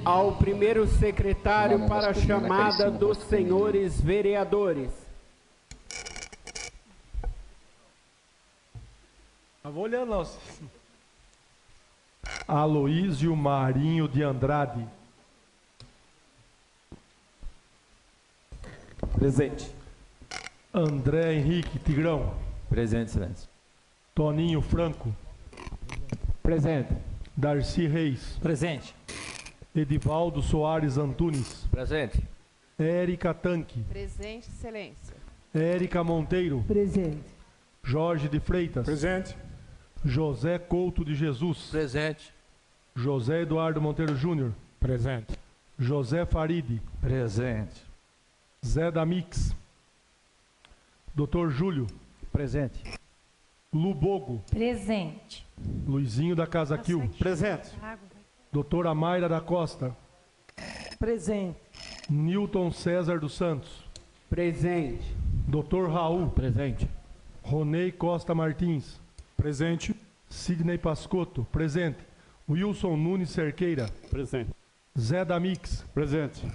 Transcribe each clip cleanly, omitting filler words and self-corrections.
ao primeiro secretário para a chamada dos senhores vereadores. Não vou olhar não. Aloísio Marinho de Andrade. Presente. André Henrique Tigrão. Presente, excelência. Toninho Franco. Presente. Darcy Reis. Presente. Edivaldo Soares Antunes. Presente. Érica Tanque. Presente, excelência. Érica Monteiro. Presente. Jorge de Freitas. Presente. José Couto de Jesus. Presente. José Eduardo Monteiro Júnior. Presente. José Faride. Presente. Zé da Mix. Dr. Júlio. Presente. Lubogo. Presente. Luizinho da Casa Quil. Presente. Doutora Mayra da Costa. Presente. Newton César dos Santos. Presente. Dr. Raul. Presente. Ronei Costa Martins. Presente. Sidney Pascotto. Presente. Wilson Nunes Cerqueira. Presente. Zé da Mix. Presente.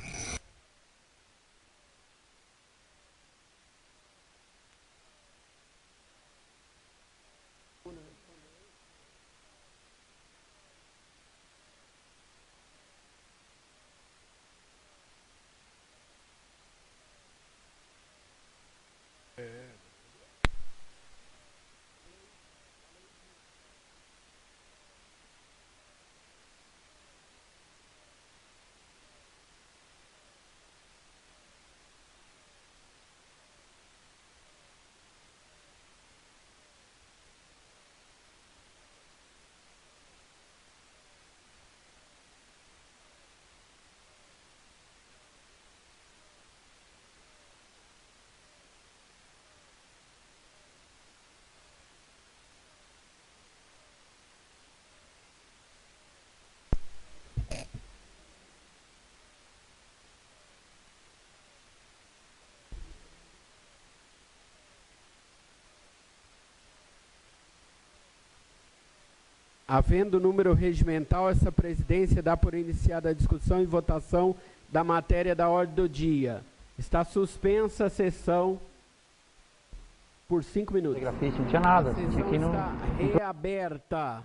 Havendo número regimental, essa presidência dá por iniciada a discussão e votação da matéria da ordem do dia. Está suspensa a sessão por 5 minutos. Não tinha nada. A sessão está reaberta.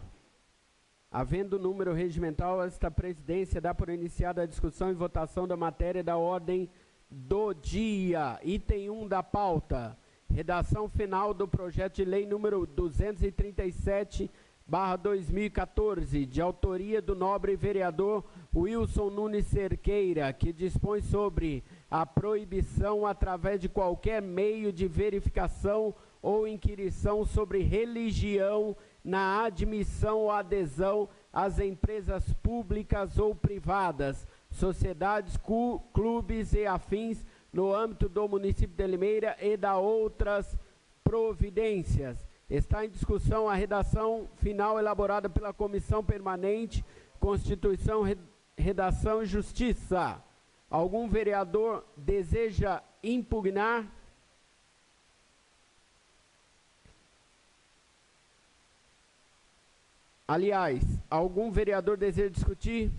Havendo número regimental, esta presidência dá por iniciada a discussão e votação da matéria da ordem do dia. Item 1 da pauta. Redação final do projeto de lei número 237/2014, de autoria do nobre vereador Wilson Nunes Cerqueira, que dispõe sobre a proibição através de qualquer meio de verificação ou inquirição sobre religião na admissão ou adesão às empresas públicas ou privadas, sociedades, clubes e afins no âmbito do município de Limeira e da outras providências. Está em discussão a redação final elaborada pela Comissão Permanente, Constituição, Redação e Justiça. Algum vereador deseja impugnar? Aliás, algum vereador deseja discutir?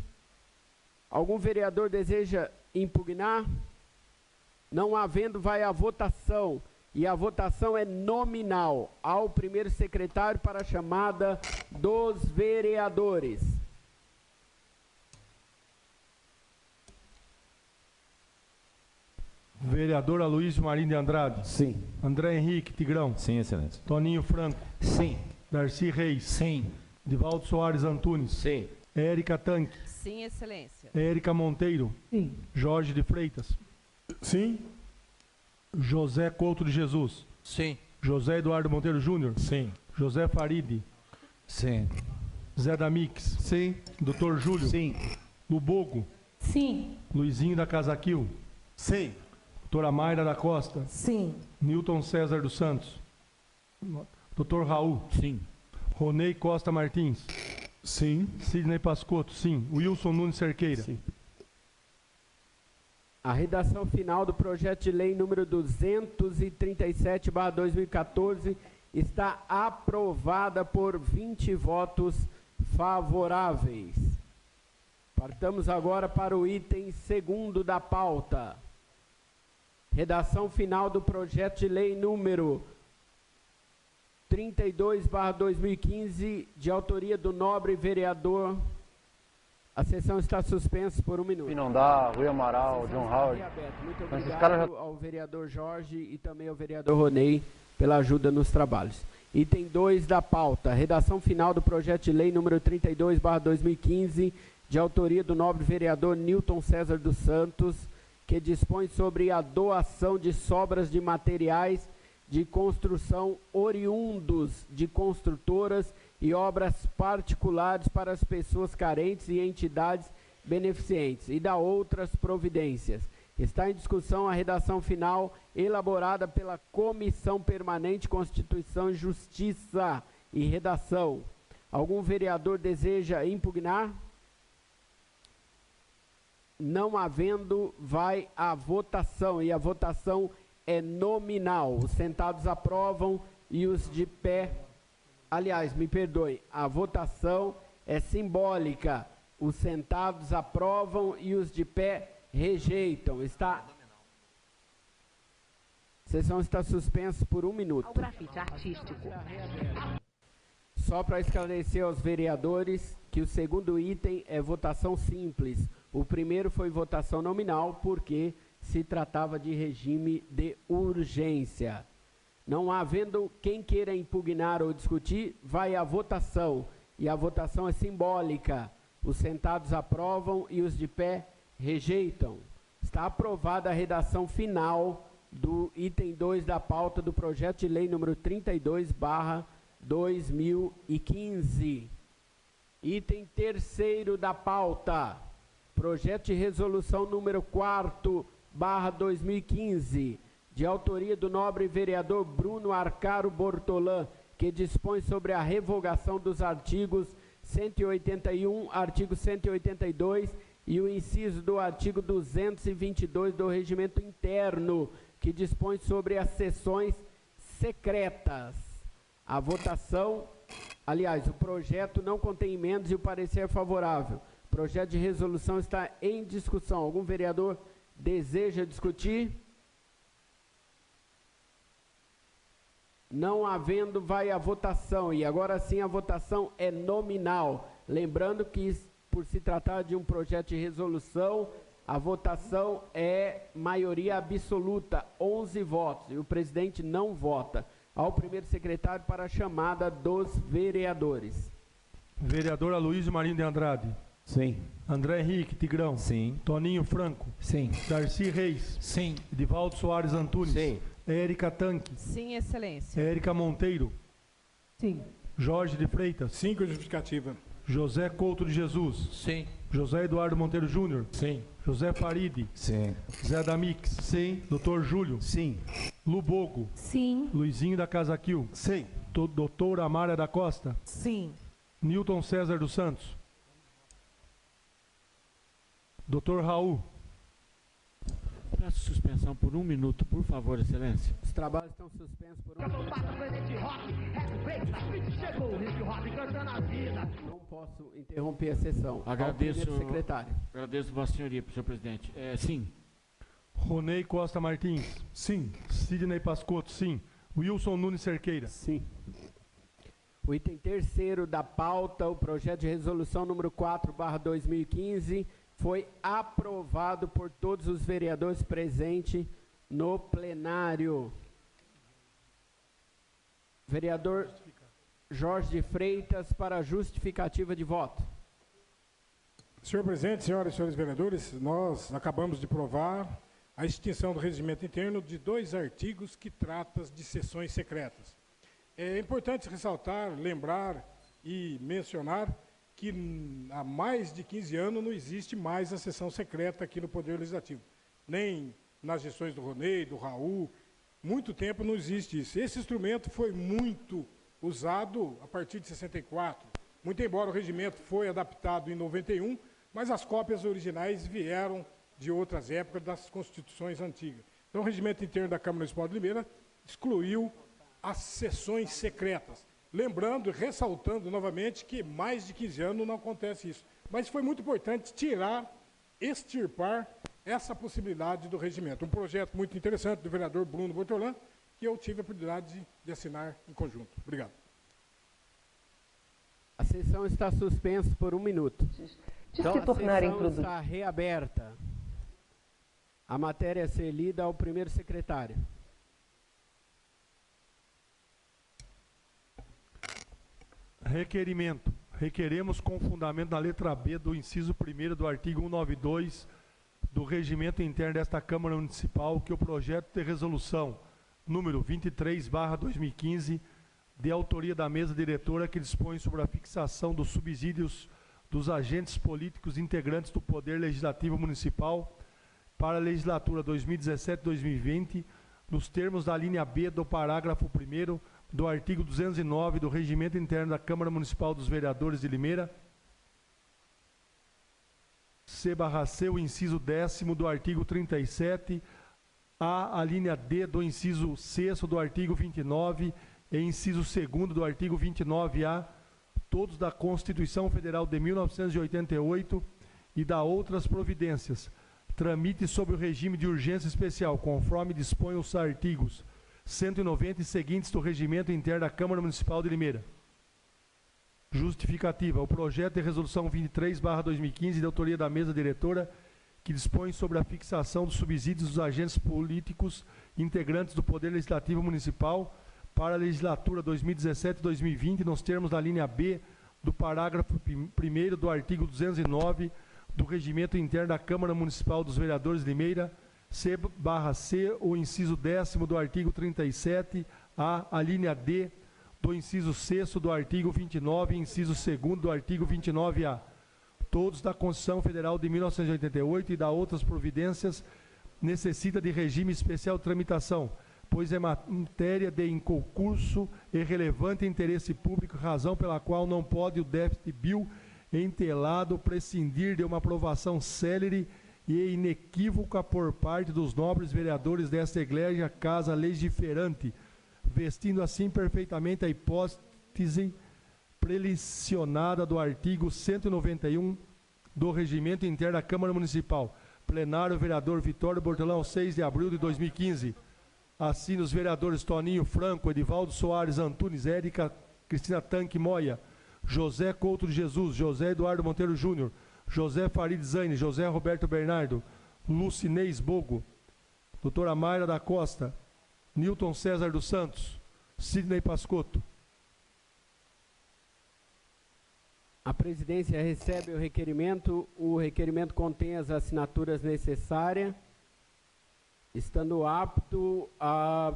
Algum vereador deseja impugnar? Não havendo, vai à votação. E a votação é nominal ao primeiro secretário para a chamada dos vereadores. Vereador Aloísio Marinho de Andrade. Sim. André Henrique Tigrão. Sim, excelência. Toninho Franco. Sim. Darcy Reis. Sim. Divaldo Soares Antunes. Sim. Érica Tanque. Sim, excelência. Érica Monteiro. Sim. Jorge de Freitas. Sim. José Couto de Jesus. Sim. José Eduardo Monteiro Júnior. Sim. José Faride. Sim. Zé da Mix. Sim. Dr. Júlio. Sim. Lubogo. Sim. Luizinho da Casa Quil. Sim. Doutora Mayra da Costa. Sim. Newton César dos Santos. Dr. Raul. Sim. Ronei Costa Martins. Sim. Sidney Pascotto. Sim. Wilson Nunes Cerqueira. Sim. A redação final do projeto de lei número 237/2014 está aprovada por 20 votos favoráveis. Partamos agora para o item 2º da pauta. Redação final do projeto de lei número 32/2015, de autoria do nobre vereador. A sessão está suspensa por 1 minuto. Pinondá, Rui Amaral, John Howard. Muito Mas esses obrigado caras ao vereador Jorge e também ao vereador Ronei pela ajuda nos trabalhos. Item 2 da pauta. Redação final do projeto de lei número 32/2015, de autoria do nobre vereador Newton César dos Santos, que dispõe sobre a doação de sobras de materiais de construção oriundos de construtoras e obras particulares para as pessoas carentes e entidades beneficentes e da outras providências. Está em discussão a redação final elaborada pela Comissão Permanente Constituição e Justiça e Redação. Algum vereador deseja impugnar? Não havendo, vai à votação, e a votação é nominal. Os sentados aprovam e os de pé... Aliás, me perdoe, a votação é simbólica. Os sentados aprovam e os de pé rejeitam. A sessão está suspensa por 1 minuto. Ao grafite artístico. Só para esclarecer aos vereadores que o 2º item é votação simples. O primeiro foi votação nominal, porque se tratava de regime de urgência. Não havendo quem queira impugnar ou discutir, vai à votação. E a votação é simbólica. Os sentados aprovam e os de pé rejeitam. Está aprovada a redação final do item 2 da pauta do projeto de lei número 32/2015. Item 3º da pauta. Projeto de resolução número 4/2015, de autoria do nobre vereador Bruno Arcaro Bortolã, que dispõe sobre a revogação dos artigos 181, artigo 182 e o inciso do artigo 222 do Regimento Interno, que dispõe sobre as sessões secretas. A votação, aliás, o projeto não contém emendas e o parecer é favorável. O projeto de resolução está em discussão. Algum vereador deseja discutir? Não havendo, vai à votação. E agora sim a votação é nominal. Lembrando que, por se tratar de um projeto de resolução, a votação é maioria absoluta, 11 votos. E o presidente não vota. Ao primeiro secretário para a chamada dos vereadores. Vereador Aloysio Marinho de Andrade. Sim. André Henrique Tigrão. Sim. Toninho Franco. Sim. Darcy Reis. Sim. Edivaldo Soares Antunes. Sim. Érica Tanque. Sim, excelência. Érica Monteiro. Sim. Jorge de Freitas. 5 justificativa. José Couto de Jesus. Sim. José Eduardo Monteiro Júnior. Sim. José Faride. Sim. Zé Damix. Sim. Dr. Júlio. Sim. Lubogo. Sim. Luizinho da Casaquil. Sim. Doutora Amália da Costa. Sim. Newton César dos Santos. Dr. Raul. Peço suspensão por 1 minuto, por favor, excelência. Os trabalhos estão suspensos por 1 minuto. Não posso interromper a sessão. Agradeço, Ao primeiro secretário. agradeço Vossa Senhoria, senhor presidente. Sim. Ronei Costa Martins. Sim. Sidney Pascotto, sim. Wilson Nunes Cerqueira. Sim. O item 3º da pauta, o projeto de resolução número 4/2015, foi aprovado por todos os vereadores presentes no plenário. Vereador Jorge de Freitas, para a justificativa de voto. Senhor presidente, senhoras e senhores vereadores, nós acabamos de provar a extinção do regimento interno de 2 artigos que tratam de sessões secretas. É importante ressaltar, lembrar e mencionar que há mais de 15 anos não existe mais a sessão secreta aqui no Poder Legislativo. Nem nas gestões do Ronei, do Raul, muito tempo não existe isso. Esse instrumento foi muito usado a partir de 64, muito embora o regimento foi adaptado em 91, mas as cópias originais vieram de outras épocas das constituições antigas. Então o regimento interno da Câmara Municipal de Limeira excluiu as sessões secretas. Lembrando e ressaltando novamente que mais de 15 anos não acontece isso. mas foi muito importante extirpar essa possibilidade do regimento. Um projeto muito interessante do vereador Bruno Bortolã, que eu tive a oportunidade de assinar em conjunto. Obrigado. A sessão está suspensa por 1 minuto. Então, A sessão está reaberta. A matéria a ser lida ao primeiro secretário. Requerimento. Requeremos com fundamento na letra B do inciso 1º do artigo 192 do Regimento Interno desta Câmara Municipal que o projeto de resolução número 23/2015, de autoria da mesa diretora, que dispõe sobre a fixação dos subsídios dos agentes políticos integrantes do Poder Legislativo Municipal para a legislatura 2017-2020, nos termos da linha B do parágrafo 1º do artigo 209 do Regimento Interno da Câmara Municipal dos Vereadores de Limeira, C/C, o inciso 10º do artigo 37, a linha D do inciso 6º do artigo 29 e inciso 2º do artigo 29A, todos da Constituição Federal de 1988 e da outras providências. Tramite sob o regime de urgência especial, conforme dispõe os artigos 190 e seguintes do Regimento Interno da Câmara Municipal de Limeira. Justificativa. O projeto de resolução 23/2015, de autoria da mesa diretora, que dispõe sobre a fixação dos subsídios dos agentes políticos integrantes do Poder Legislativo Municipal para a legislatura 2017-2020, nos termos da linha B do parágrafo 1º do artigo 209 do Regimento Interno da Câmara Municipal dos Vereadores de Limeira, C/C, o inciso 10º do artigo 37, a linha D do inciso 6º do artigo 29 e inciso 2º do artigo 29A, todos da Constituição Federal de 1988 e da outras providências, necessita de regime especial de tramitação, pois é matéria de inconcurso e relevante interesse público, razão pela qual não pode o déficit bill entelado prescindir de uma aprovação célere e inequívoca por parte dos nobres vereadores desta Igreja Casa Legiferante, vestindo assim perfeitamente a hipótese prelicionada do artigo 191 do Regimento Interno da Câmara Municipal. Plenário, vereador Vitório Bortolão, 6 de abril de 2015. Assina os vereadores Toninho Franco, Edivaldo Soares Antunes, Érica Cristina Tanque Moia, José Couto de Jesus, José Eduardo Monteiro Júnior, José Farid Zaine, José Roberto Bernardo, Lucinês Bogo, doutora Mayra da Costa, Newton César dos Santos, Sidney Pascotto. A presidência recebe o requerimento contém as assinaturas necessárias. Estando apto, a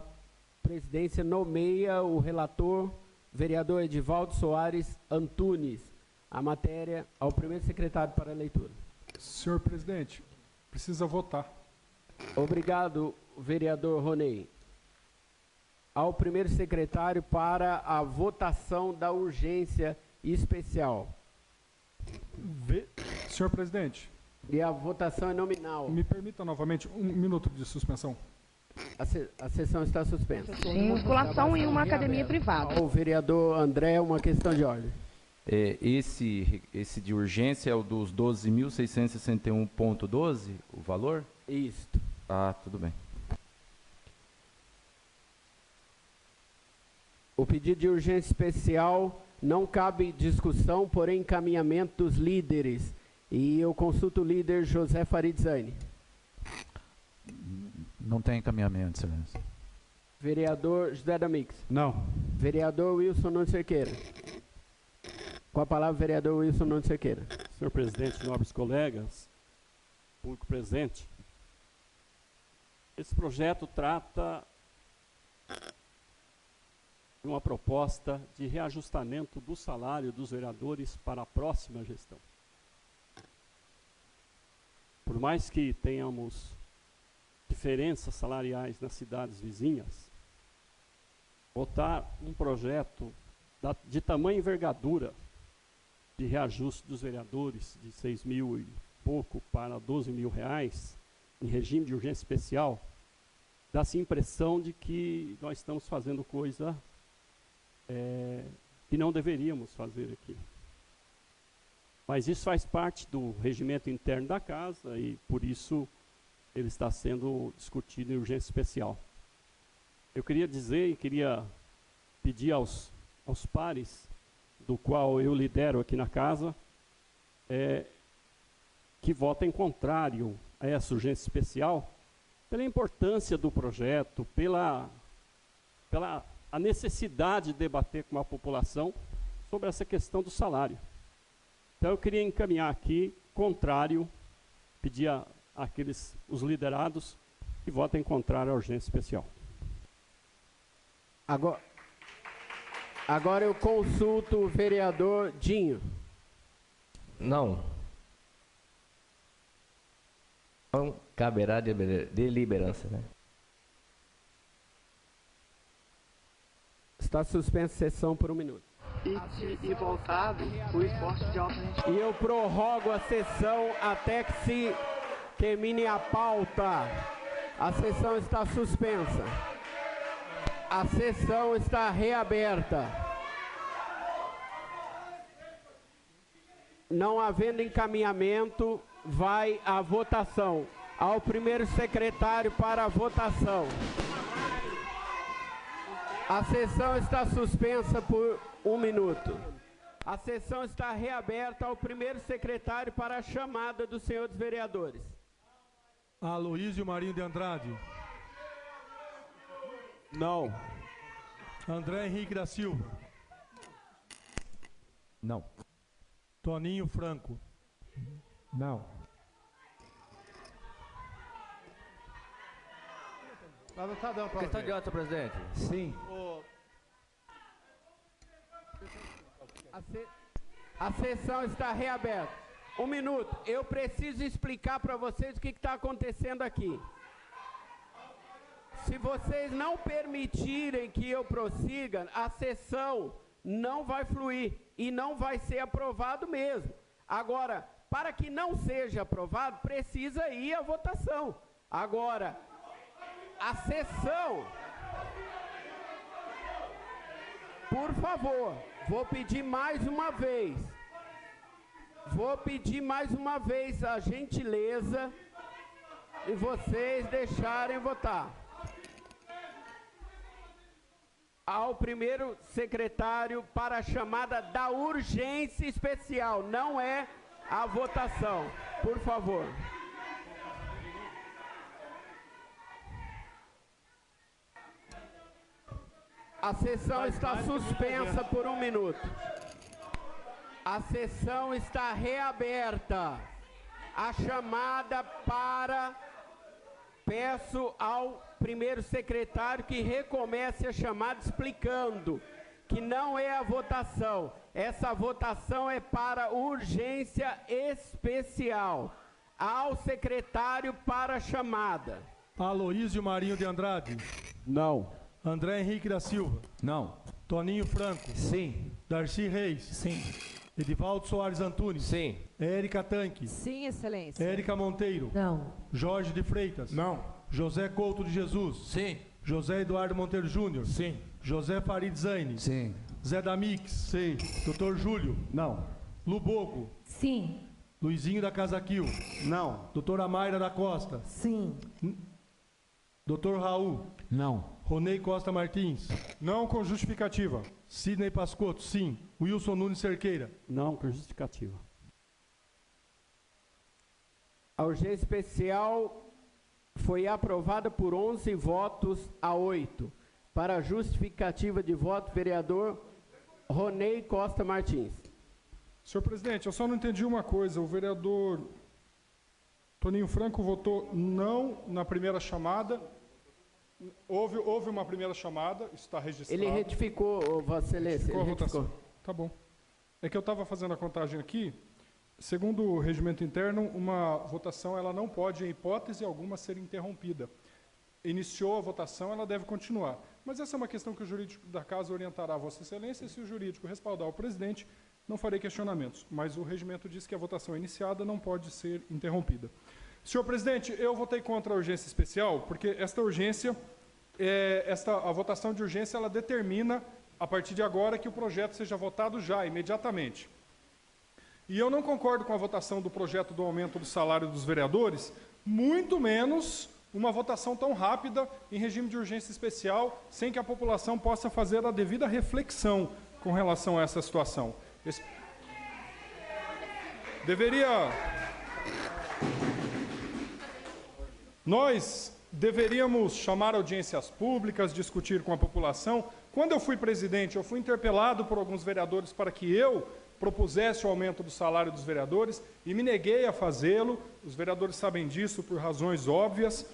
presidência nomeia o relator, vereador Edivaldo Soares Antunes, a matéria ao primeiro secretário para a leitura. Senhor presidente, precisa votar. Obrigado, vereador Ronei. Ao primeiro secretário para a votação da urgência especial. Senhor presidente. E a votação é nominal. Me permita novamente 1 minuto de suspensão. A sessão está suspensa. Em musculação em uma academia privada. O vereador André, uma questão de ordem. Esse de urgência é o dos 12.661,12, o valor? Isso. Ah, tudo bem. O pedido de urgência especial não cabe discussão, porém encaminhamento dos líderes. E eu consulto o líder José Farid Zaine. Não tem encaminhamento, excelência. Vereador José Damix. Não. Vereador Wilson Nunes Cerqueira. Com a palavra, vereador Wilson Nunes Cerqueira. Senhor presidente, nobres colegas, público presente, esse projeto trata de uma proposta de reajustamento do salário dos vereadores para a próxima gestão. Por mais que tenhamos diferenças salariais nas cidades vizinhas, votar um projeto de tamanha envergadura de reajuste dos vereadores de 6 mil e pouco para 12 mil reais, em regime de urgência especial, dá-se a impressão de que nós estamos fazendo coisa que não deveríamos fazer aqui. Mas isso faz parte do regimento interno da casa e, por isso, ele está sendo discutido em urgência especial. Eu queria dizer e queria pedir aos pares, do qual eu lidero aqui na casa, que votem contrário a essa urgência especial, pela importância do projeto, pela a necessidade de debater com a população sobre essa questão do salário. Então eu queria encaminhar aqui, contrário, pedir os liderados que votem contrário à urgência especial. Agora eu consulto o vereador Dinho. Não. Não caberá deliberância, né? Está suspensa a sessão por 1 minuto. E voltado o esporte de alta rendimento. E eu prorrogo a sessão até que se termine a pauta. A sessão está suspensa. A sessão está reaberta. Não havendo encaminhamento, vai à votação. Ao primeiro secretário para a votação. A sessão está suspensa por 1 minuto. A sessão está reaberta ao primeiro secretário para a chamada dos senhores vereadores. Aloísio Marinho de Andrade. Não. André Henrique da Silva. Não. Toninho Franco. Não. Questão de ordem, senhor presidente. Sim. A sessão está reaberta. 1 minuto. Eu preciso explicar para vocês o que está acontecendo aqui. Se vocês não permitirem que eu prossiga, a sessão não vai fluir e não vai ser aprovado mesmo. Agora, para que não seja aprovado, precisa ir à votação. Agora, a sessão... Por favor, vou pedir mais uma vez. Vou pedir mais uma vez a gentileza de vocês deixarem votar. Ao primeiro secretário para a chamada da urgência especial, não é a votação. Por favor. A sessão está suspensa por 1 minuto. A sessão está reaberta. A chamada para... Peço ao primeiro secretário que recomece a chamada explicando que não é a votação. Essa votação é para urgência especial. Ao secretário para a chamada. Aloísio Marinho de Andrade. Não. André Henrique da Silva. Não. Toninho Franco. Sim. Darcy Reis. Sim. Edivaldo Soares Antunes. Sim. Érica Tanque. Sim, excelência. Érica Monteiro. Não. Jorge de Freitas. Não. José Couto de Jesus. Sim. José Eduardo Monteiro Júnior. Sim. José Farid Zaine. Sim. Zé Damix. Sim. Dr. Júlio. Não. Luboco. Sim. Luizinho da Casa Quil. Não. Doutora Mayra da Costa. Sim. Dr. Raul. Não. Ronei Costa Martins. Não com justificativa. Sidney Pascotto, sim. Wilson Nunes Cerqueira. Não, com justificativa. A urgência especial foi aprovada por 11 votos a 8. Para a justificativa de voto, vereador Ronei Costa Martins. Senhor presidente, eu só não entendi uma coisa. O vereador Toninho Franco votou não na primeira chamada. Houve uma primeira chamada, isso está registrado. Ele retificou, Vossa Excelência. Retificou a votação. Tá bom. É que eu estava fazendo a contagem aqui. Segundo o regimento interno, uma votação ela não pode, em hipótese alguma, ser interrompida. Iniciou a votação, ela deve continuar. Mas essa é uma questão que o jurídico da casa orientará a Vossa Excelência. Se o jurídico respaldar o presidente, não farei questionamentos. Mas o regimento diz que a votação iniciada não pode ser interrompida. Senhor presidente, eu votei contra a urgência especial, porque esta urgência, a votação de urgência, ela determina, a partir de agora, que o projeto seja votado já, imediatamente. E eu não concordo com a votação do projeto do aumento do salário dos vereadores, muito menos uma votação tão rápida em regime de urgência especial, sem que a população possa fazer a devida reflexão com relação a essa situação. Nós deveríamos chamar audiências públicas, discutir com a população. Quando eu fui presidente, eu fui interpelado por alguns vereadores para que eu propusesse o aumento do salário dos vereadores e me neguei a fazê-lo. Os vereadores sabem disso por razões óbvias.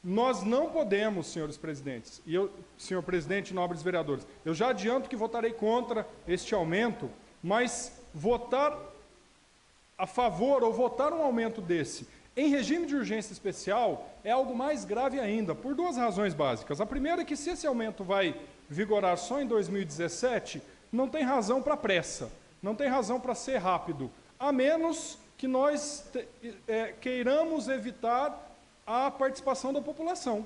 Nós não podemos, senhores presidentes, e eu, senhor presidente e nobres vereadores, eu já adianto que votarei contra este aumento, mas votar a favor ou votar um aumento desse em regime de urgência especial é algo mais grave ainda, por duas razões básicas. A primeira é que se esse aumento vai vigorar só em 2017, não tem razão para pressa, não tem razão para ser rápido, a menos que nós queiramos evitar a participação da população.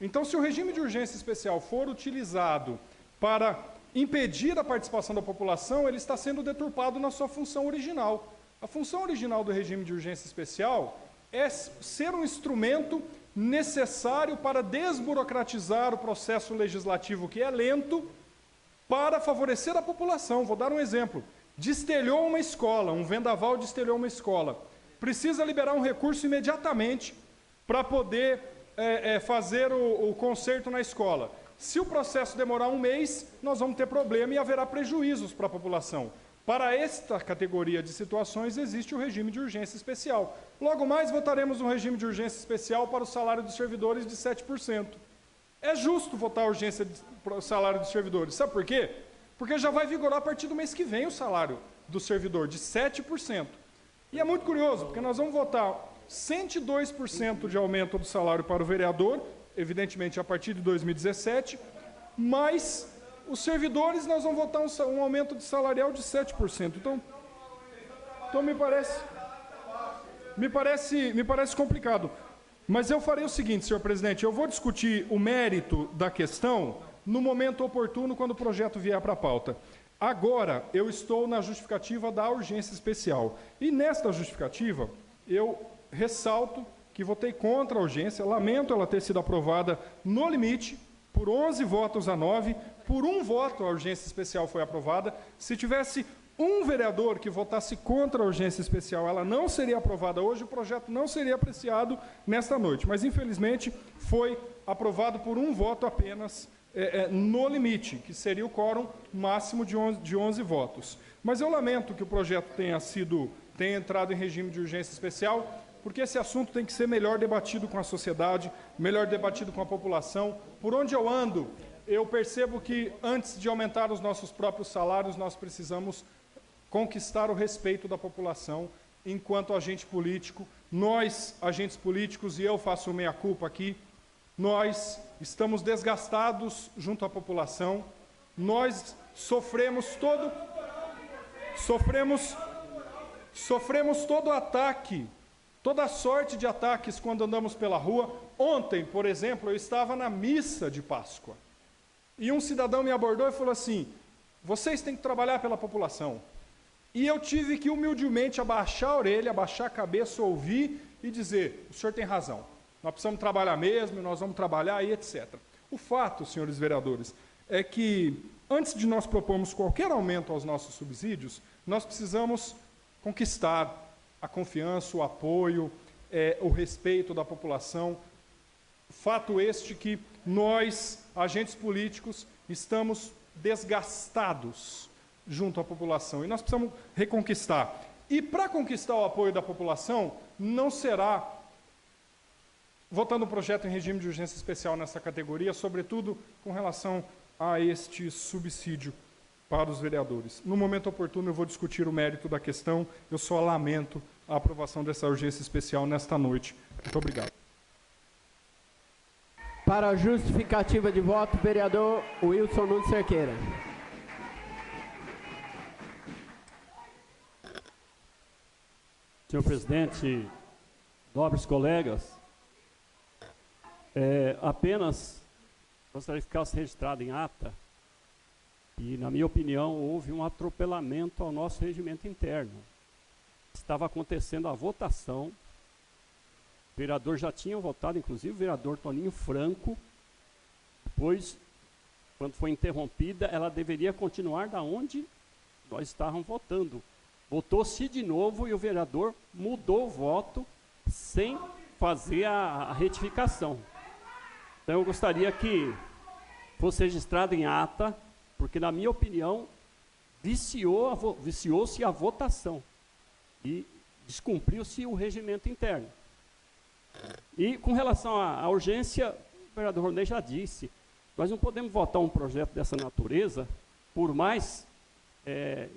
Então, se o regime de urgência especial for utilizado para impedir a participação da população, ele está sendo deturpado na sua função original. A função original do regime de urgência especial é ser um instrumento necessário para desburocratizar o processo legislativo, que é lento, para favorecer a população. Vou dar um exemplo. Destelhou uma escola, um vendaval destelhou uma escola. Precisa liberar um recurso imediatamente para poder fazer o conserto na escola. Se o processo demorar um mês, nós vamos ter problema e haverá prejuízos para a população. Para esta categoria de situações, existe o regime de urgência especial. Logo mais, votaremos um regime de urgência especial para o salário dos servidores de 7%. É justo votar a urgência para o salário dos servidores. Sabe por quê? Porque já vai vigorar a partir do mês que vem o salário do servidor, de 7%. E é muito curioso, porque nós vamos votar 102% de aumento do salário para o vereador, evidentemente a partir de 2017, mas os servidores nós vamos votar um aumento de salarial de 7%. Então me parece complicado. Mas eu farei o seguinte, senhor presidente, eu vou discutir o mérito da questão no momento oportuno, quando o projeto vier para a pauta. Agora, eu estou na justificativa da urgência especial. E nesta justificativa, eu ressalto que votei contra a urgência, lamento ela ter sido aprovada no limite, por 11 votos a 9, por um voto a urgência especial foi aprovada. Se tivesse um vereador que votasse contra a urgência especial, ela não seria aprovada hoje, o projeto não seria apreciado nesta noite. Mas, infelizmente, foi aprovado por um voto apenas, no limite, que seria o quórum máximo de 11 votos. Mas eu lamento que o projeto tenha entrado em regime de urgência especial, porque esse assunto tem que ser melhor debatido com a sociedade, melhor debatido com a população. Por onde eu ando, eu percebo que, antes de aumentar os nossos próprios salários, nós precisamos conquistar o respeito da população enquanto agente político. Nós, agentes políticos, e eu faço meia-culpa aqui, nós estamos desgastados junto à população, nós sofremos todo ataque, toda sorte de ataques quando andamos pela rua. Ontem, por exemplo, eu estava na missa de Páscoa, e um cidadão me abordou e falou assim: vocês têm que trabalhar pela população. E eu tive que humildemente abaixar a orelha, abaixar a cabeça, ouvir e dizer: o senhor tem razão. Nós precisamos trabalhar mesmo, nós vamos trabalhar e etc. O fato, senhores vereadores, é que antes de nós propormos qualquer aumento aos nossos subsídios, nós precisamos conquistar a confiança, o apoio, o respeito da população. Fato este que nós, agentes políticos, estamos desgastados junto à população e nós precisamos reconquistar. E para conquistar o apoio da população, não será votando um projeto em regime de urgência especial nessa categoria, sobretudo com relação a este subsídio para os vereadores. No momento oportuno eu vou discutir o mérito da questão, eu só lamento a aprovação dessa urgência especial nesta noite. Muito obrigado. Para a justificativa de voto, vereador Wilson Nunes Cerqueira. Senhor presidente, nobres colegas, apenas gostaria que ficasse registrado em ata E, na minha opinião, houve um atropelamento ao nosso regimento interno. Estava acontecendo a votação, o vereador já tinha votado, inclusive o vereador Toninho Franco, depois, quando foi interrompida, ela deveria continuar da onde nós estávamos votando. Votou-se de novo e o vereador mudou o voto sem fazer a retificação. Então, eu gostaria que fosse registrado em ata, porque, na minha opinião, viciou-se a votação e descumpriu-se o regimento interno. E, com relação à urgência, o vereador Ronei já disse, nós não podemos votar um projeto dessa natureza, por mais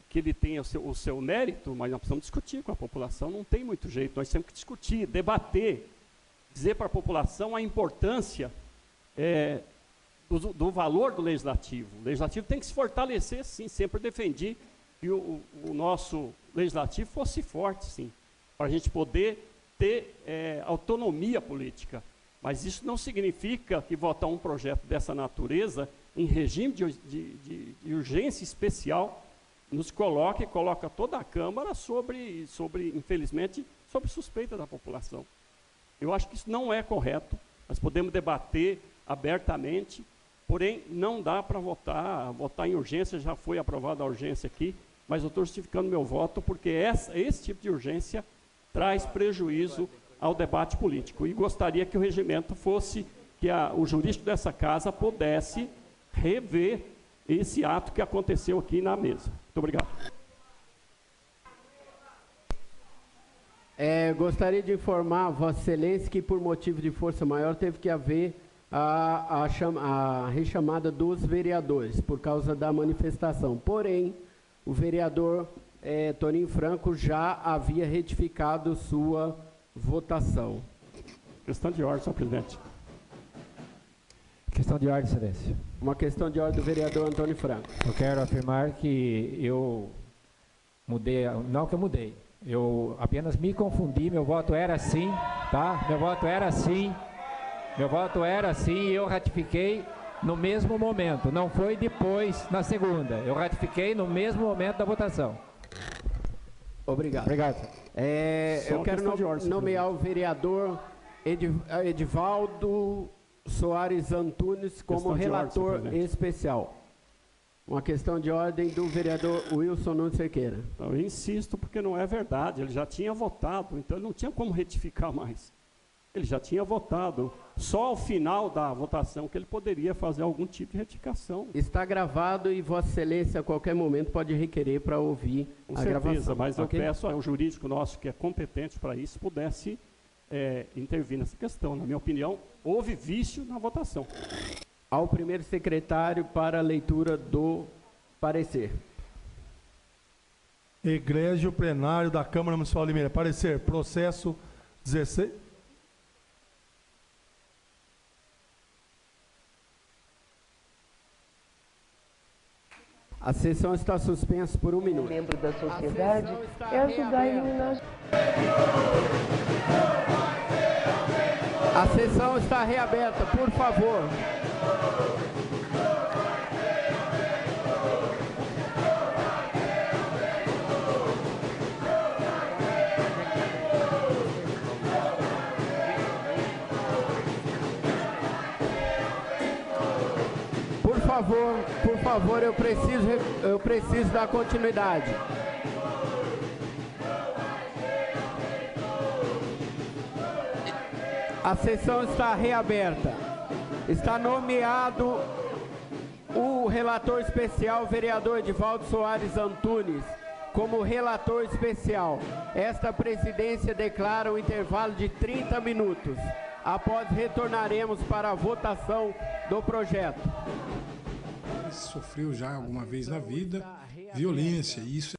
que ele tenha o seu mérito, mas nós precisamos discutir com a população, não tem muito jeito, nós temos que discutir, debater, dizer para a população a importância do valor do legislativo. O legislativo tem que se fortalecer, sim, sempre defendi que o nosso legislativo fosse forte, sim, para a gente poder ter autonomia política. Mas isso não significa que votar um projeto dessa natureza, em regime de urgência especial, nos coloca toda a Câmara infelizmente, sobre suspeita da população. Eu acho que isso não é correto, nós podemos debater abertamente, porém, não dá para votar em urgência, já foi aprovada a urgência aqui, mas eu estou justificando meu voto porque esse tipo de urgência traz prejuízo ao debate político. E gostaria que o regimento fosse, que o jurídico dessa casa pudesse rever esse ato que aconteceu aqui na mesa. Muito obrigado. Gostaria de informar Vossa Excelência que, por motivo de força maior, teve que haver a rechamada dos vereadores, por causa da manifestação. Porém, o vereador Toninho Franco já havia retificado sua votação. Questão de ordem, senhor presidente. Questão de ordem, excelência. Uma questão de ordem do vereador Antônio Franco. Eu quero afirmar que eu mudei, não que eu mudei, eu apenas me confundi, meu voto era sim, tá? Meu voto era sim e eu ratifiquei no mesmo momento, não foi depois, na segunda. Eu ratifiquei no mesmo momento da votação. Obrigado. Obrigado. Eu quero nomear o vereador Edivaldo Soares Antunes como relator especial. Uma questão de ordem do vereador Wilson Nunes Cerqueira. Eu insisto porque não é verdade, ele já tinha votado, então ele não tinha como retificar mais. Ele já tinha votado, só ao final da votação que ele poderia fazer algum tipo de retificação. Está gravado e Vossa Excelência a qualquer momento pode requerer para ouvir a gravação. Mas okay? Eu peço ao jurídico nosso que é competente para isso, pudesse intervir nessa questão. Na minha opinião, houve vício na votação. Ao primeiro secretário para a leitura do parecer. Egrégio plenário da Câmara Municipal de Limeira. Parecer, processo 16... A sessão está suspensa por 1 minuto. Membro da sociedade é ajudar a eliminar. A sessão está reaberta, por favor. Por favor, eu preciso dar continuidade. A sessão está reaberta. Está nomeado o relator especial, vereador Edivaldo Soares Antunes, como relator especial. Esta presidência declara um intervalo de 30 minutos. Após, retornaremos para a votação do projeto. Sofreu já alguma vez na vida violência, e isso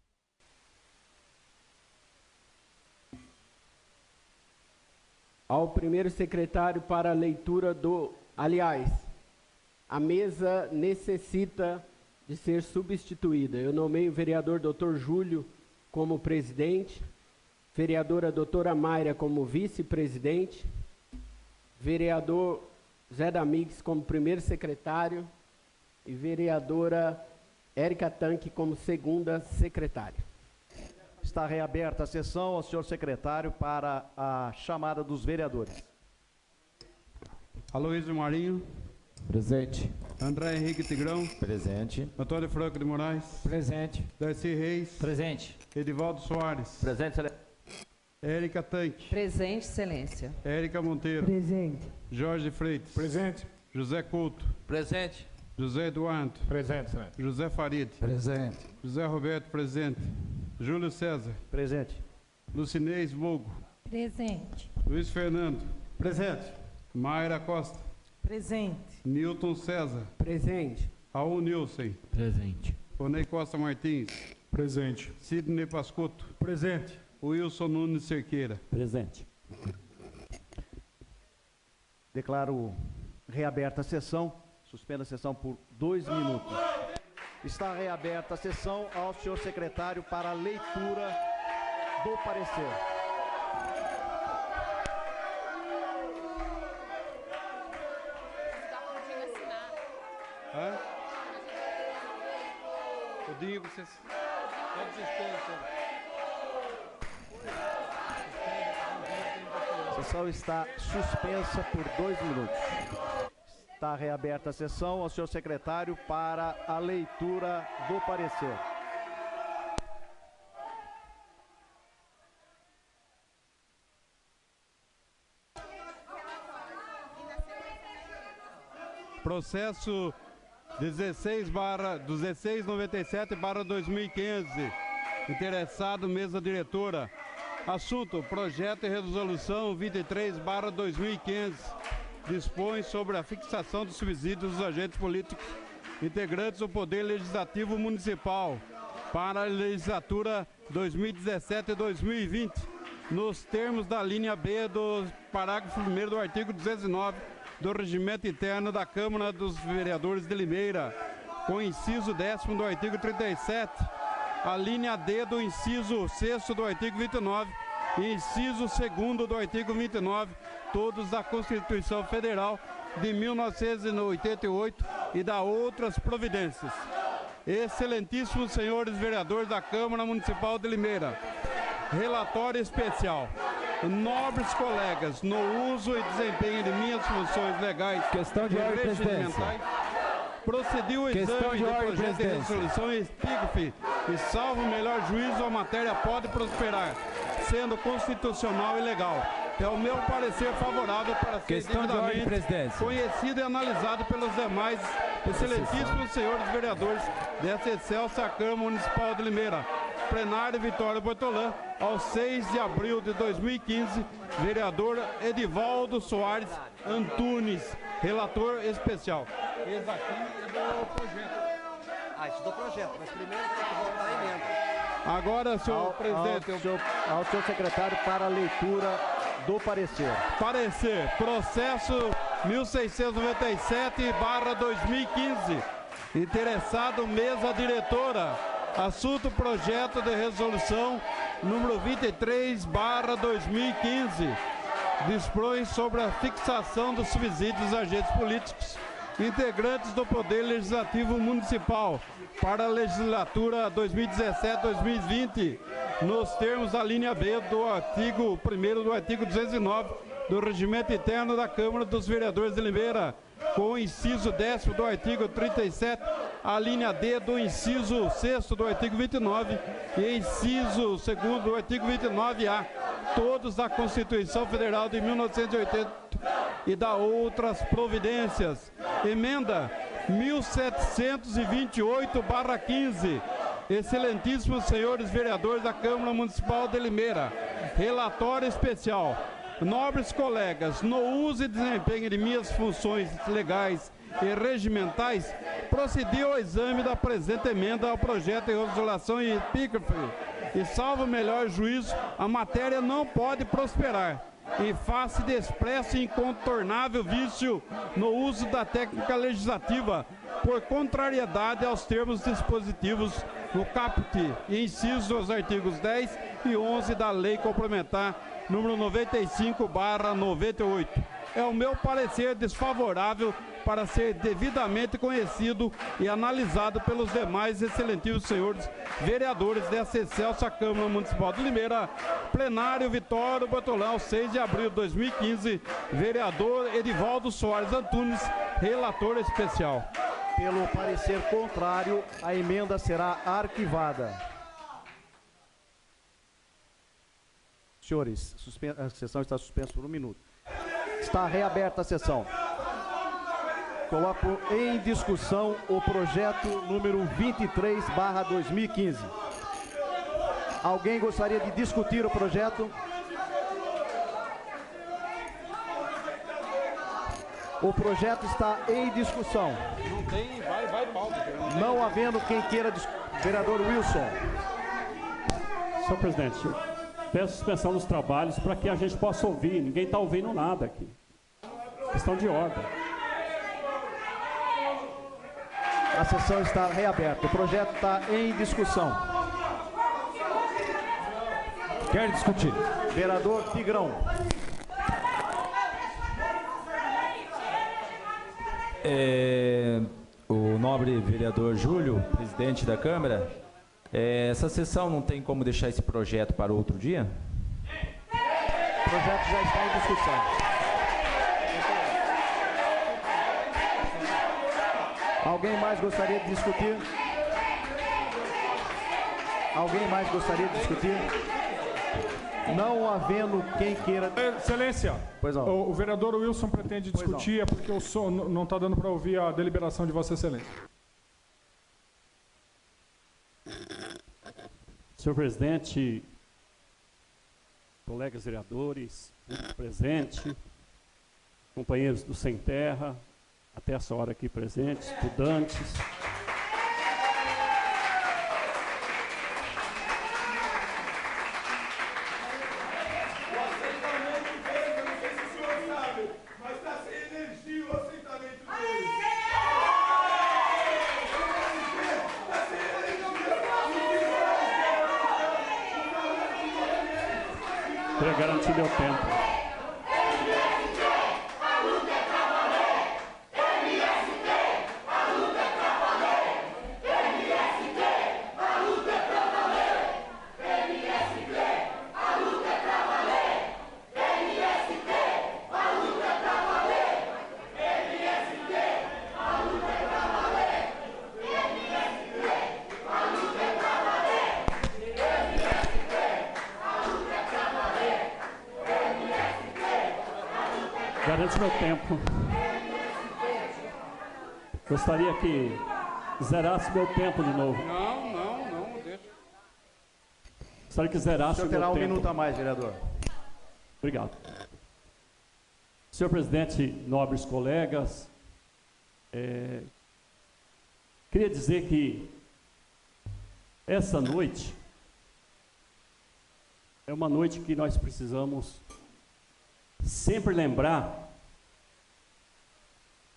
ao primeiro secretário para a leitura do... Aliás, a mesa necessita de ser substituída. Eu nomeio o vereador Dr. Júlio como presidente, vereadora doutora Mayra como vice-presidente, vereador Zé Damix como primeiro secretário e vereadora Érica Tanque como segunda secretária. Está reaberta a sessão ao senhor secretário para a chamada dos vereadores. Aloysio Marinho. Presente. André Henrique Tigrão. Presente. Antônio Franco de Moraes. Presente. Darcy Reis. Presente. Edivaldo Soares. Presente, excelência. Érica Tanque. Presente, excelência. Érica Monteiro. Presente. Jorge Freitas. Presente. José Couto. Presente. José Eduardo. Presente, excelência. José Farid. Presente. José Roberto, presente. Júlio César. Presente. Lucinês Vogo. Presente. Luiz Fernando. Presente. Mayra Costa. Presente. Nilton César. Presente. Raul Nilson. Presente. Onei Costa Martins. Presente. Sidney Pascotto. Presente. Wilson Nunes Cerqueira. Presente. Declaro reaberta a sessão. Suspendo a sessão por 2 minutos. Está reaberta a sessão ao senhor secretário para a leitura do parecer. Hã? Odinho, vocês... Todos A sessão está suspensa por 2 minutos. Está reaberta a sessão ao senhor secretário para a leitura do parecer. Processo 1697/2015. Interessado, mesa diretora. Assunto: projeto e resolução 23/2015. Dispõe sobre a fixação dos subsídios dos agentes políticos integrantes do Poder Legislativo Municipal para a legislatura 2017 e 2020, nos termos da linha B do parágrafo 1º do artigo 209 do Regimento Interno da Câmara dos Vereadores de Limeira, com inciso 10º do artigo 37, a linha D do inciso 6º do artigo 29 e inciso 2º do artigo 29, todos da Constituição Federal de 1988 e da outras providências. Excelentíssimos senhores vereadores da Câmara Municipal de Limeira, relatório especial. Nobres colegas, no uso e desempenho de minhas funções legais Questão de e ordem, regimentais, procedi o exame do projeto de resolução em epígrafe e, salvo o melhor juízo, a matéria pode prosperar, sendo constitucional e legal. É o meu parecer favorável para ser devidamente conhecido e analisado pelos demais excelentíssimos senhores vereadores dessa excelsa Câmara Municipal de Limeira. Plenário Vitória Bortolã, ao 6 de abril de 2015, vereador Edivaldo Soares Antunes, relator especial. Esse aqui é do projeto. Isso do projeto, mas primeiro tem que voltar a emenda. Agora, senhor presidente. Ao senhor secretário para a leitura do parecer. Parecer, processo 1697/2015. Interessado, mesa diretora. Assunto: projeto de resolução número 23/2015. Dispõe sobre a fixação dos subsídios dos agentes políticos integrantes do Poder Legislativo Municipal para a legislatura 2017-2020, nos termos da linha B do artigo 1º do artigo 209 do Regimento Interno da Câmara dos Vereadores de Limeira, com o inciso 10º do artigo 37, a linha D do inciso 6º do artigo 29 e inciso 2º do artigo 29A, todos da Constituição Federal de 1980 e da outras providências. Emenda 1728/15. Excelentíssimos senhores vereadores da Câmara Municipal de Limeira, relatório especial. Nobres colegas, no uso e desempenho de minhas funções legais e regimentais, procedi ao exame da presente emenda ao projeto de resolução em epígrafe e, salvo o melhor juízo, a matéria não pode prosperar, em face de expresso e incontornável vício no uso da técnica legislativa, por contrariedade aos termos dispositivos no caput e inciso dos artigos 10 e 11 da Lei Complementar número 95/98. É o meu parecer desfavorável para ser devidamente conhecido e analisado pelos demais excelentíssimos senhores vereadores dessa excelsa Câmara Municipal de Limeira. Plenário Vitório Bertolão, 6 de abril de 2015. Vereador Edivaldo Soares Antunes, relator especial. Pelo parecer contrário, a emenda será arquivada. Senhores, a sessão está suspensa por 1 minuto. Está reaberta a sessão. Coloco em discussão o projeto número 23/2015. Alguém gostaria de discutir o projeto? O projeto está em discussão. Não tem, vai pauta. Não havendo quem queira vereador Wilson. Senhor presidente, peço suspensão dos trabalhos para que a gente possa ouvir. Ninguém está ouvindo nada aqui. Questão de ordem. A sessão está reaberta. O projeto está em discussão. Quer discutir? Vereador Tigrão. O nobre vereador Júlio, presidente da Câmara, essa sessão não tem como deixar esse projeto para outro dia? O projeto já está em discussão. Alguém mais gostaria de discutir? Alguém mais gostaria de discutir? Não havendo quem queira... Excelência, pois não. O vereador Wilson pretende discutir, é porque o som não está dando para ouvir a deliberação de Vossa Excelência. Senhor presidente, colegas vereadores, presente, companheiros do Sem Terra, até essa hora aqui presentes, estudantes. Para garantir meu tempo. Garante meu tempo. Gostaria que zerasse meu tempo de novo. Não, deixa. Gostaria que zerasse o senhor terá 1 minuto a mais, vereador. Obrigado. Senhor presidente, nobres colegas, queria dizer que essa noite é uma noite que nós precisamos sempre lembrar,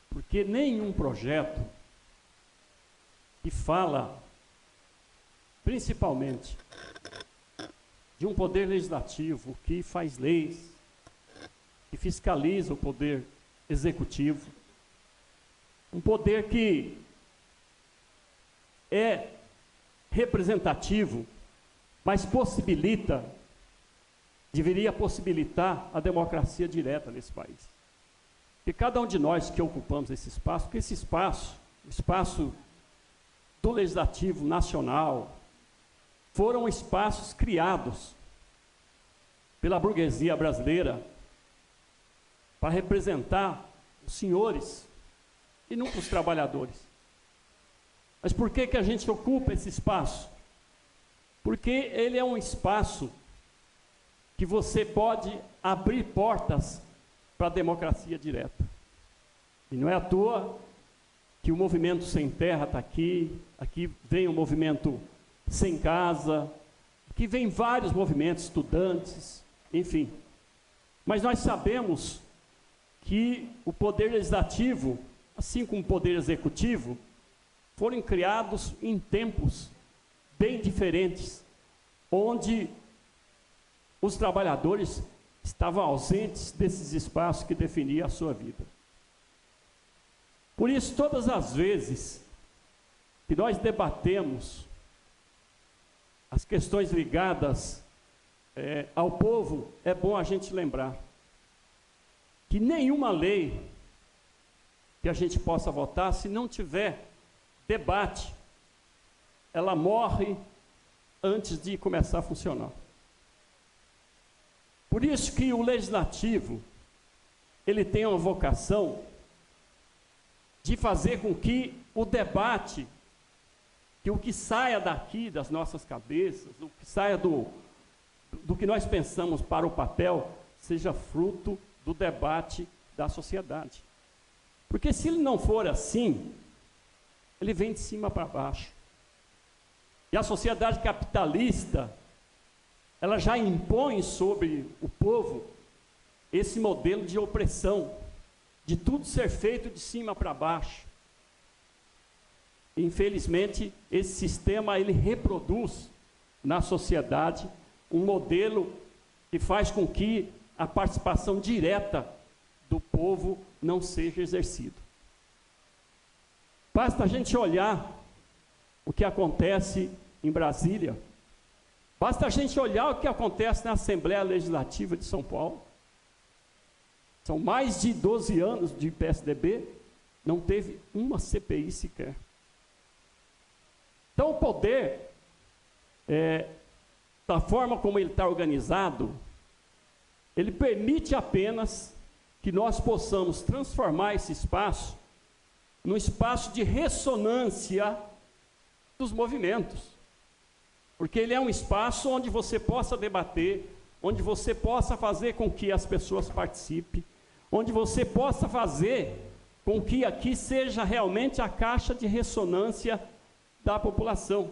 porque nenhum projeto que fala principalmente de um poder legislativo que faz leis, que fiscaliza o poder executivo, um poder que é representativo, mas deveria possibilitar a democracia direta nesse país. E cada um de nós que ocupamos esse espaço, porque esse espaço, o espaço do Legislativo Nacional, foram espaços criados pela burguesia brasileira para representar os senhores e nunca os trabalhadores. Mas por que a gente ocupa esse espaço? Porque ele é um espaço que você pode abrir portas para a democracia direta. E não é à toa que o movimento Sem Terra está aqui vem o movimento Sem Casa, aqui vem vários movimentos, estudantes, enfim. Mas nós sabemos que o poder legislativo, assim como o poder executivo, foram criados em tempos bem diferentes, onde os trabalhadores estavam ausentes desses espaços que definiam a sua vida. Por isso, todas as vezes que nós debatemos as questões ligadas ao povo, é bom a gente lembrar que nenhuma lei que a gente possa votar, se não tiver debate, ela morre antes de começar a funcionar. Por isso que o legislativo, ele tem uma vocação de fazer com que o debate, que o que saia daqui das nossas cabeças, o que saia do que nós pensamos para o papel, seja fruto do debate da sociedade. Porque se ele não for assim, ele vem de cima para baixo. E a sociedade capitalista, ela já impõe sobre o povo esse modelo de opressão, de tudo ser feito de cima para baixo. Infelizmente, esse sistema, ele reproduz na sociedade um modelo que faz com que a participação direta do povo não seja exercida. Basta a gente olhar o que acontece em Brasília, basta a gente olhar o que acontece na Assembleia Legislativa de São Paulo. São mais de 12 anos de PSDB, não teve uma CPI sequer. Então, o poder, da forma como ele está organizado, ele permite apenas que nós possamos transformar esse espaço num espaço de ressonância dos movimentos. Porque ele é um espaço onde você possa debater, onde você possa fazer com que as pessoas participem, onde você possa fazer com que aqui seja realmente a caixa de ressonância da população.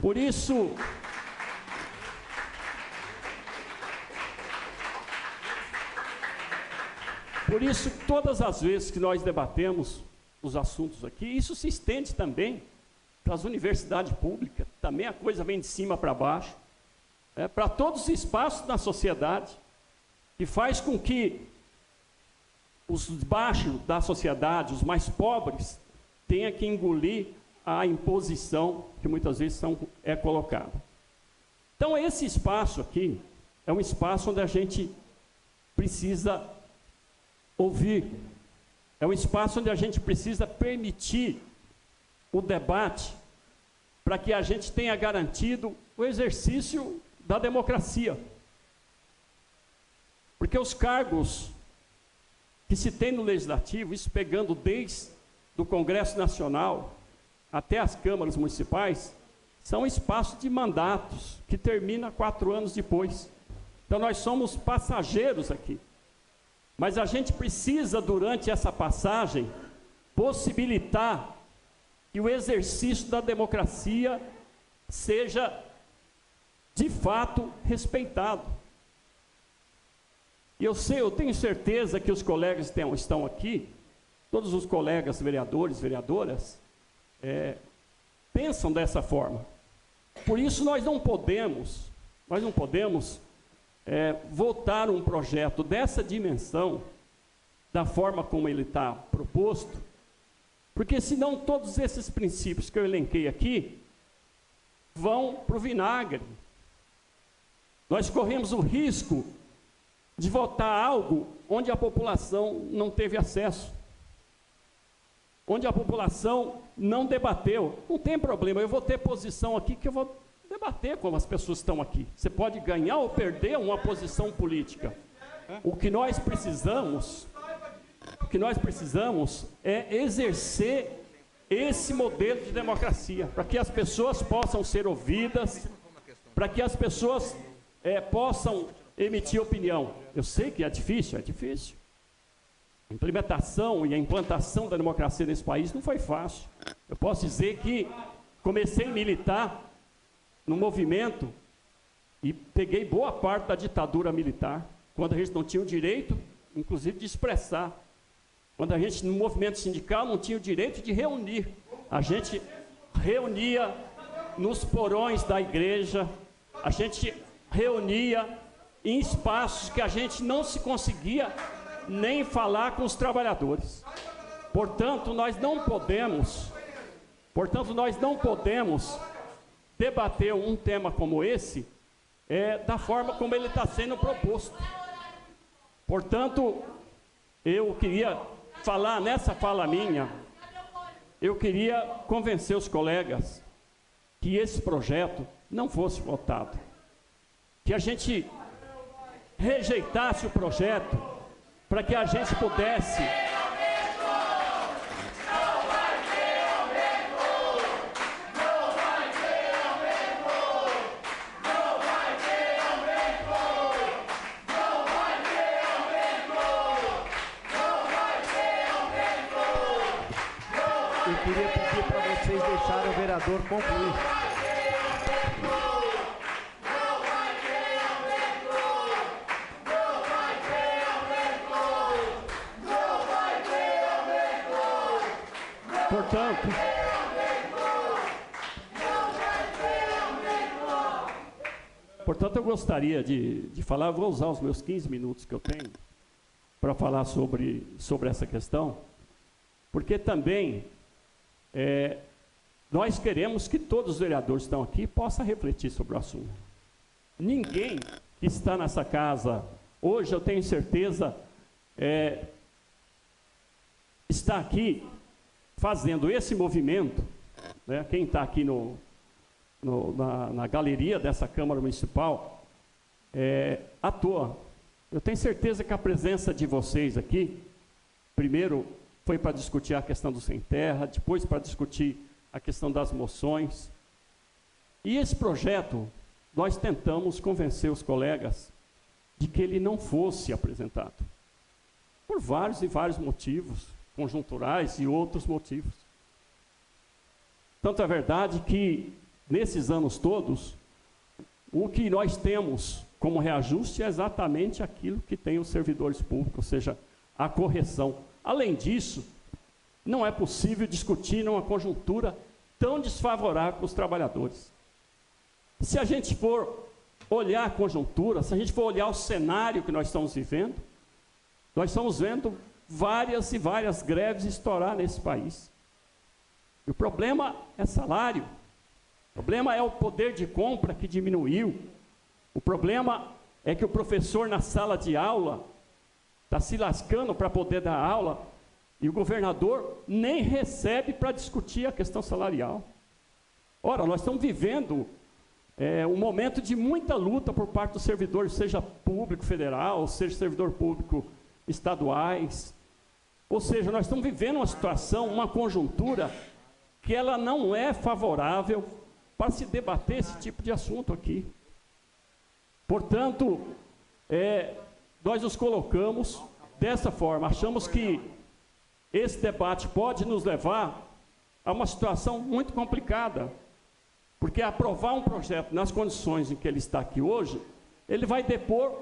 Por isso, todas as vezes que nós debatemos os assuntos aqui, isso se estende também para as universidades públicas, também a coisa vem de cima para baixo, para todos os espaços da sociedade, que faz com que os baixos da sociedade, os mais pobres, tenham que engolir a imposição que muitas vezes é colocada. Então, esse espaço aqui é um espaço onde a gente precisa ouvir, é um espaço onde a gente precisa permitir o debate para que a gente tenha garantido o exercício da democracia. Porque os cargos que se tem no Legislativo, isso pegando desde o Congresso Nacional até as câmaras municipais, são espaços de mandatos que terminam 4 anos depois. Então nós somos passageiros aqui. Mas a gente precisa, durante essa passagem, possibilitar que o exercício da democracia seja, de fato, respeitado. E eu tenho certeza que os colegas estão aqui, todos os colegas vereadores, vereadoras, pensam dessa forma. Por isso nós não podemos votar um projeto dessa dimensão, da forma como ele está proposto, porque senão todos esses princípios que eu elenquei aqui vão para o vinagre. Nós corremos o risco de votar algo onde a população não teve acesso, onde a população não debateu. Não tem problema, eu vou ter posição aqui que eu vou debater como as pessoas estão aqui. Você pode ganhar ou perder uma posição política. O que nós precisamos é exercer esse modelo de democracia, para que as pessoas possam ser ouvidas, para que as pessoas possam emitir opinião. Eu sei que é difícil. A implementação e a implantação da democracia nesse país não foi fácil. Eu posso dizer que comecei a militar no movimento e peguei boa parte da ditadura militar, quando a gente não tinha o direito, inclusive, de expressar. Quando a gente, no movimento sindical, não tinha o direito de reunir. A gente reunia nos porões da igreja, a gente reunia em espaços que a gente não se conseguia nem falar com os trabalhadores. Portanto, nós não podemos debater um tema como esse da forma como ele está sendo proposto. Portanto, eu queria falar, nessa fala minha, eu queria convencer os colegas que esse projeto não fosse votado, que a gente rejeitasse o projeto para que a gente pudesse Eu queria pedir para vocês deixarem o vereador concluir. Portanto, eu gostaria de falar, vou usar os meus 15 minutos que eu tenho para falar sobre essa questão, porque também nós queremos que todos os vereadores que estão aqui possam refletir sobre o assunto. Ninguém que está nessa casa, hoje eu tenho certeza, está aqui fazendo esse movimento, né? Quem está aqui na galeria dessa Câmara Municipal, à toa. Eu tenho certeza que a presença de vocês aqui, primeiro foi para discutir a questão do sem terra, depois para discutir a questão das moções. E esse projeto, nós tentamos convencer os colegas de que ele não fosse apresentado, por vários e vários motivos, conjunturais e outros motivos. Tanto é verdade que, nesses anos todos, o que nós temos como reajuste é exatamente aquilo que tem os servidores públicos, ou seja, a correção. Além disso, não é possível discutir numa conjuntura tão desfavorável para os trabalhadores. Se a gente for olhar a conjuntura, se a gente for olhar o cenário que nós estamos vivendo, nós estamos vendo várias e várias greves estourar nesse país. E o problema é salário, o problema é o poder de compra que diminuiu, o problema é que o professor na sala de aula está se lascando para poder dar aula e o governador nem recebe para discutir a questão salarial. Ora, nós estamos vivendo um momento de muita luta por parte dos servidores, seja público federal, seja servidor público estaduais. Ou seja, nós estamos vivendo uma situação, uma conjuntura que ela não é favorável para se debater esse tipo de assunto aqui. Portanto, nós nos colocamos dessa forma, achamos que esse debate pode nos levar a uma situação muito complicada, porque aprovar um projeto nas condições em que ele está aqui hoje, ele vai depor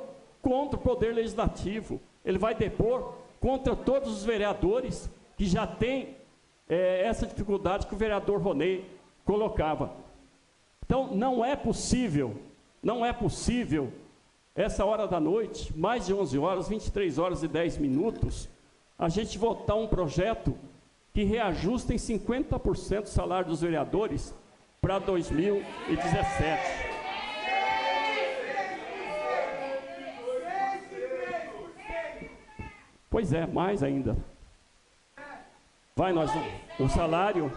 contra o Poder Legislativo, ele vai depor contra todos os vereadores que já têm essa dificuldade que o vereador Ronei colocava. Então, não é possível, essa hora da noite, mais de 11 horas, 23 horas e 10 minutos, a gente votar um projeto que reajusta em 50% o salário dos vereadores para 2017. Pois é, mais ainda. Vai, o salário...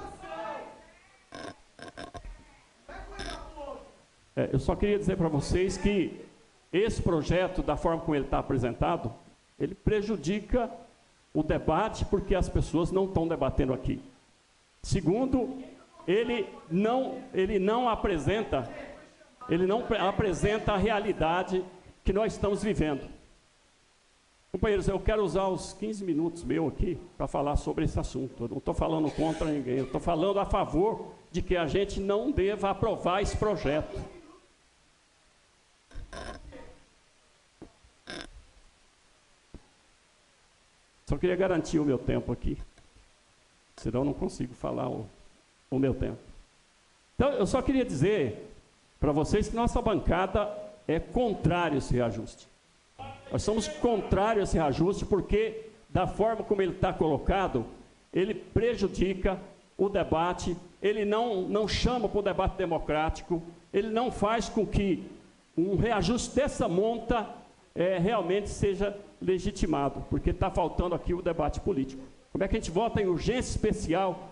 eu só queria dizer para vocês que esse projeto, da forma como ele está apresentado, ele prejudica o debate porque as pessoas não estão debatendo aqui. Segundo, ele não apresenta a realidade que nós estamos vivendo. Companheiros, eu quero usar os 15 minutos meu aqui para falar sobre esse assunto. Eu não estou falando contra ninguém, eu estou falando a favor de que a gente não deva aprovar esse projeto. Só queria garantir o meu tempo aqui, senão eu não consigo falar o meu tempo. Então, eu só queria dizer para vocês que nossa bancada é contrária a esse reajuste. Nós somos contrários a esse reajuste porque, da forma como ele está colocado, ele prejudica o debate, ele não chama para o debate democrático, ele não faz com que um reajuste dessa monta realmente seja legitimado, porque está faltando aqui o debate político. Como é que a gente vota em urgência especial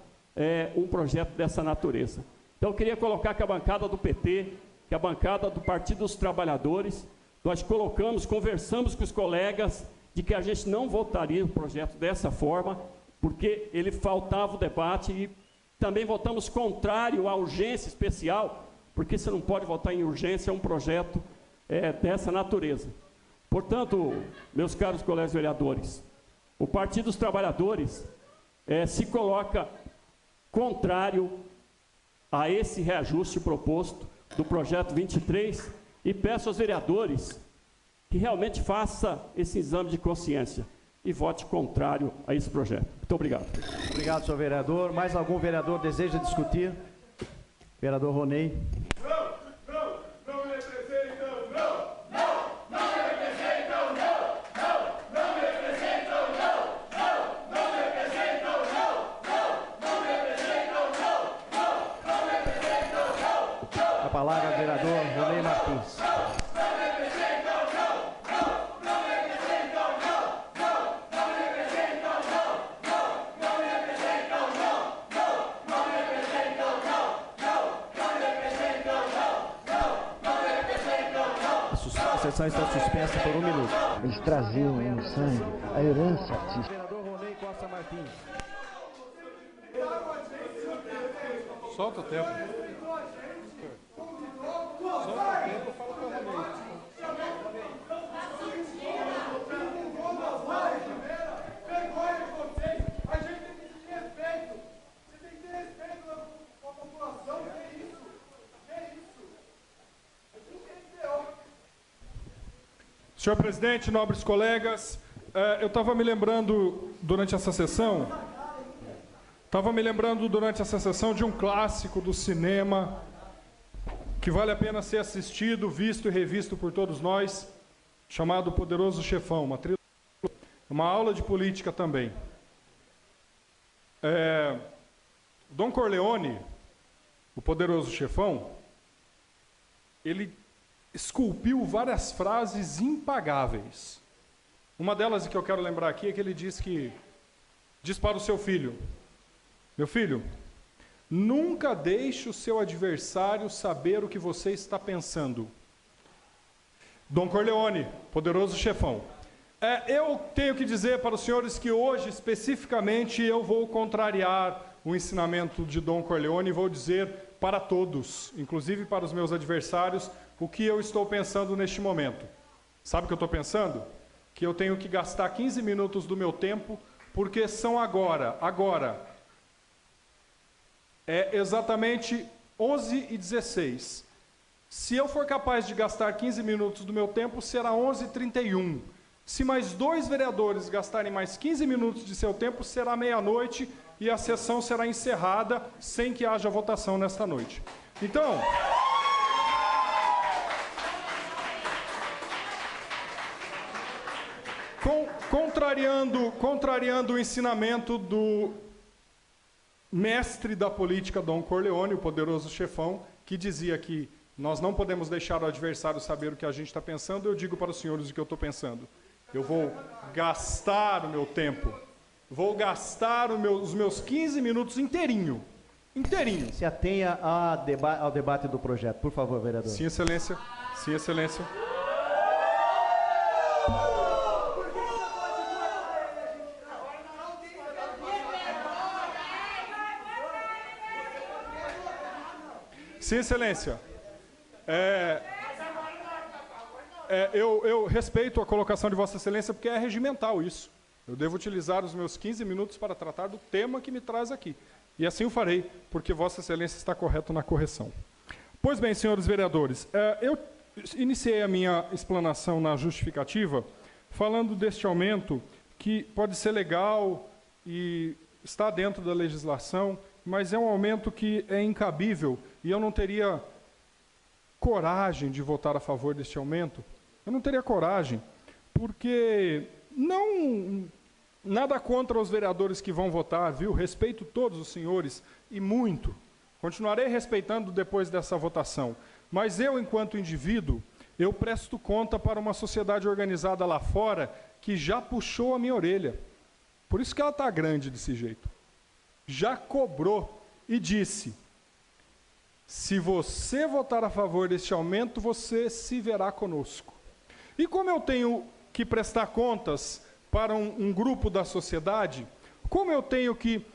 um projeto dessa natureza? Então, eu queria colocar que a bancada do PT, que a bancada do Partido dos Trabalhadores, nós conversamos com os colegas de que a gente não votaria o projeto dessa forma, porque ele faltava o debate, e também votamos contrário à urgência especial, porque você não pode votar em urgência um projeto dessa natureza. Portanto, meus caros colegas vereadores, o Partido dos Trabalhadores se coloca contrário a esse reajuste proposto do projeto 23 e peço aos vereadores que realmente faça esse exame de consciência e vote contrário a esse projeto. Muito obrigado. Obrigado, senhor vereador. Mais algum vereador deseja discutir? Vereador Ronei. A palavra ao vereador Ronei Martins. A sessão está suspensa por 1 minuto. Eles traziam no sangue a herança artística. Vereador Ronei Costa Martins. Solta o tempo. Solta o tempo, fala para o Ronei. A gente tem que ter respeito. Você tem que ter respeito com a população. Que isso? Que isso? A gente tem que ter óbvio. Senhor presidente, nobres colegas, eu estava me lembrando durante essa sessão de um clássico do cinema que vale a pena ser assistido, visto e revisto por todos nós, chamado Poderoso Chefão, uma aula de política também. Don Corleone, o Poderoso Chefão, ele esculpiu várias frases impagáveis. Uma delas que eu quero lembrar aqui é que ele diz para o seu filho: meu filho, nunca deixe o seu adversário saber o que você está pensando. Don Corleone, Poderoso Chefão. Eu tenho que dizer para os senhores que hoje, especificamente, eu vou contrariar o ensinamento de Don Corleone e vou dizer para todos, inclusive para os meus adversários, o que eu estou pensando neste momento. Sabe o que eu estou pensando? Que eu tenho que gastar 15 minutos do meu tempo, porque são agora, exatamente 11h16. Se eu for capaz de gastar 15 minutos do meu tempo, será 11h31. Se mais 2 vereadores gastarem mais 15 minutos de seu tempo, será meia-noite e a sessão será encerrada sem que haja votação nesta noite. Então, contrariando o ensinamento do mestre da política, Don Corleone, o Poderoso Chefão, que dizia que nós não podemos deixar o adversário saber o que a gente está pensando, eu digo para os senhores o que eu estou pensando. Eu vou gastar o meu tempo, vou gastar os meus 15 minutos inteirinho. Se atenha ao debate do projeto, por favor, vereador. Sim, excelência. Sim, excelência. Sim, excelência. Eu respeito a colocação de Vossa Excelência porque é regimental isso. Eu devo utilizar os meus 15 minutos para tratar do tema que me traz aqui. E assim o farei, porque Vossa Excelência está correto na correção. Pois bem, senhores vereadores, eu iniciei a minha explanação na justificativa falando deste aumento que pode ser legal e está dentro da legislação, mas é um aumento que é incabível e eu não teria coragem de votar a favor deste aumento. Eu não teria coragem, porque nada contra os vereadores que vão votar, viu? Respeito todos os senhores, e muito. Continuarei respeitando depois dessa votação. Mas eu, enquanto indivíduo, eu presto conta para uma sociedade organizada lá fora que já puxou a minha orelha. Por isso que ela está grande desse jeito. Já cobrou e disse: se você votar a favor deste aumento, você se verá conosco. E como eu tenho que prestar contas para um grupo da sociedade, como eu tenho que...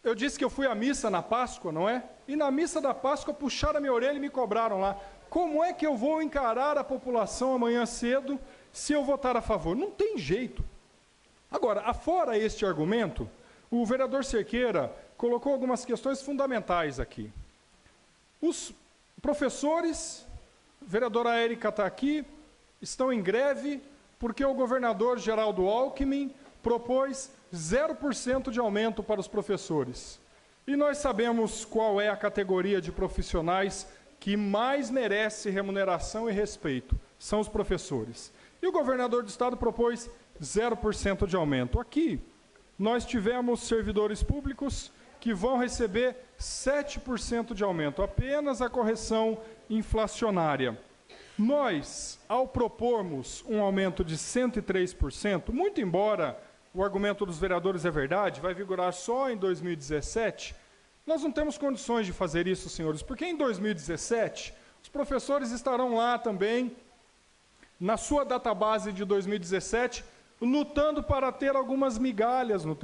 Eu disse que eu fui à missa na Páscoa, não é? E na missa da Páscoa puxaram a minha orelha e me cobraram lá. Como é que eu vou encarar a população amanhã cedo se eu votar a favor? Não tem jeito. Agora, afora este argumento, o vereador Cerqueira colocou algumas questões fundamentais aqui. Os professores, a vereadora Érica está aqui, estão em greve porque o governador Geraldo Alckmin propôs 0% de aumento para os professores. E nós sabemos qual é a categoria de profissionais que mais merece remuneração e respeito. São os professores. E o governador do estado propôs 0% de aumento. Aqui, nós tivemos servidores públicos que vão receber 7% de aumento, apenas a correção inflacionária. Nós, ao propormos um aumento de 103%, muito embora o argumento dos vereadores é verdade, vai vigorar só em 2017, nós não temos condições de fazer isso, senhores, porque em 2017, os professores estarão lá também, na sua database de 2017, lutando para ter algumas migalhas no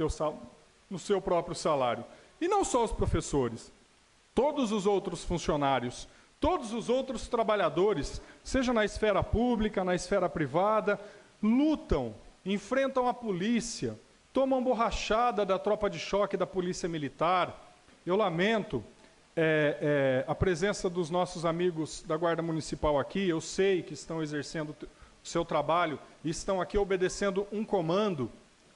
seu próprio salário. E não só os professores, todos os outros funcionários, todos os outros trabalhadores, seja na esfera pública, na esfera privada, lutam, enfrentam a polícia, tomam borrachada da tropa de choque da polícia militar. Eu lamento a presença dos nossos amigos da Guarda Municipal aqui, eu sei que estão exercendo o seu trabalho e estão aqui obedecendo um comando,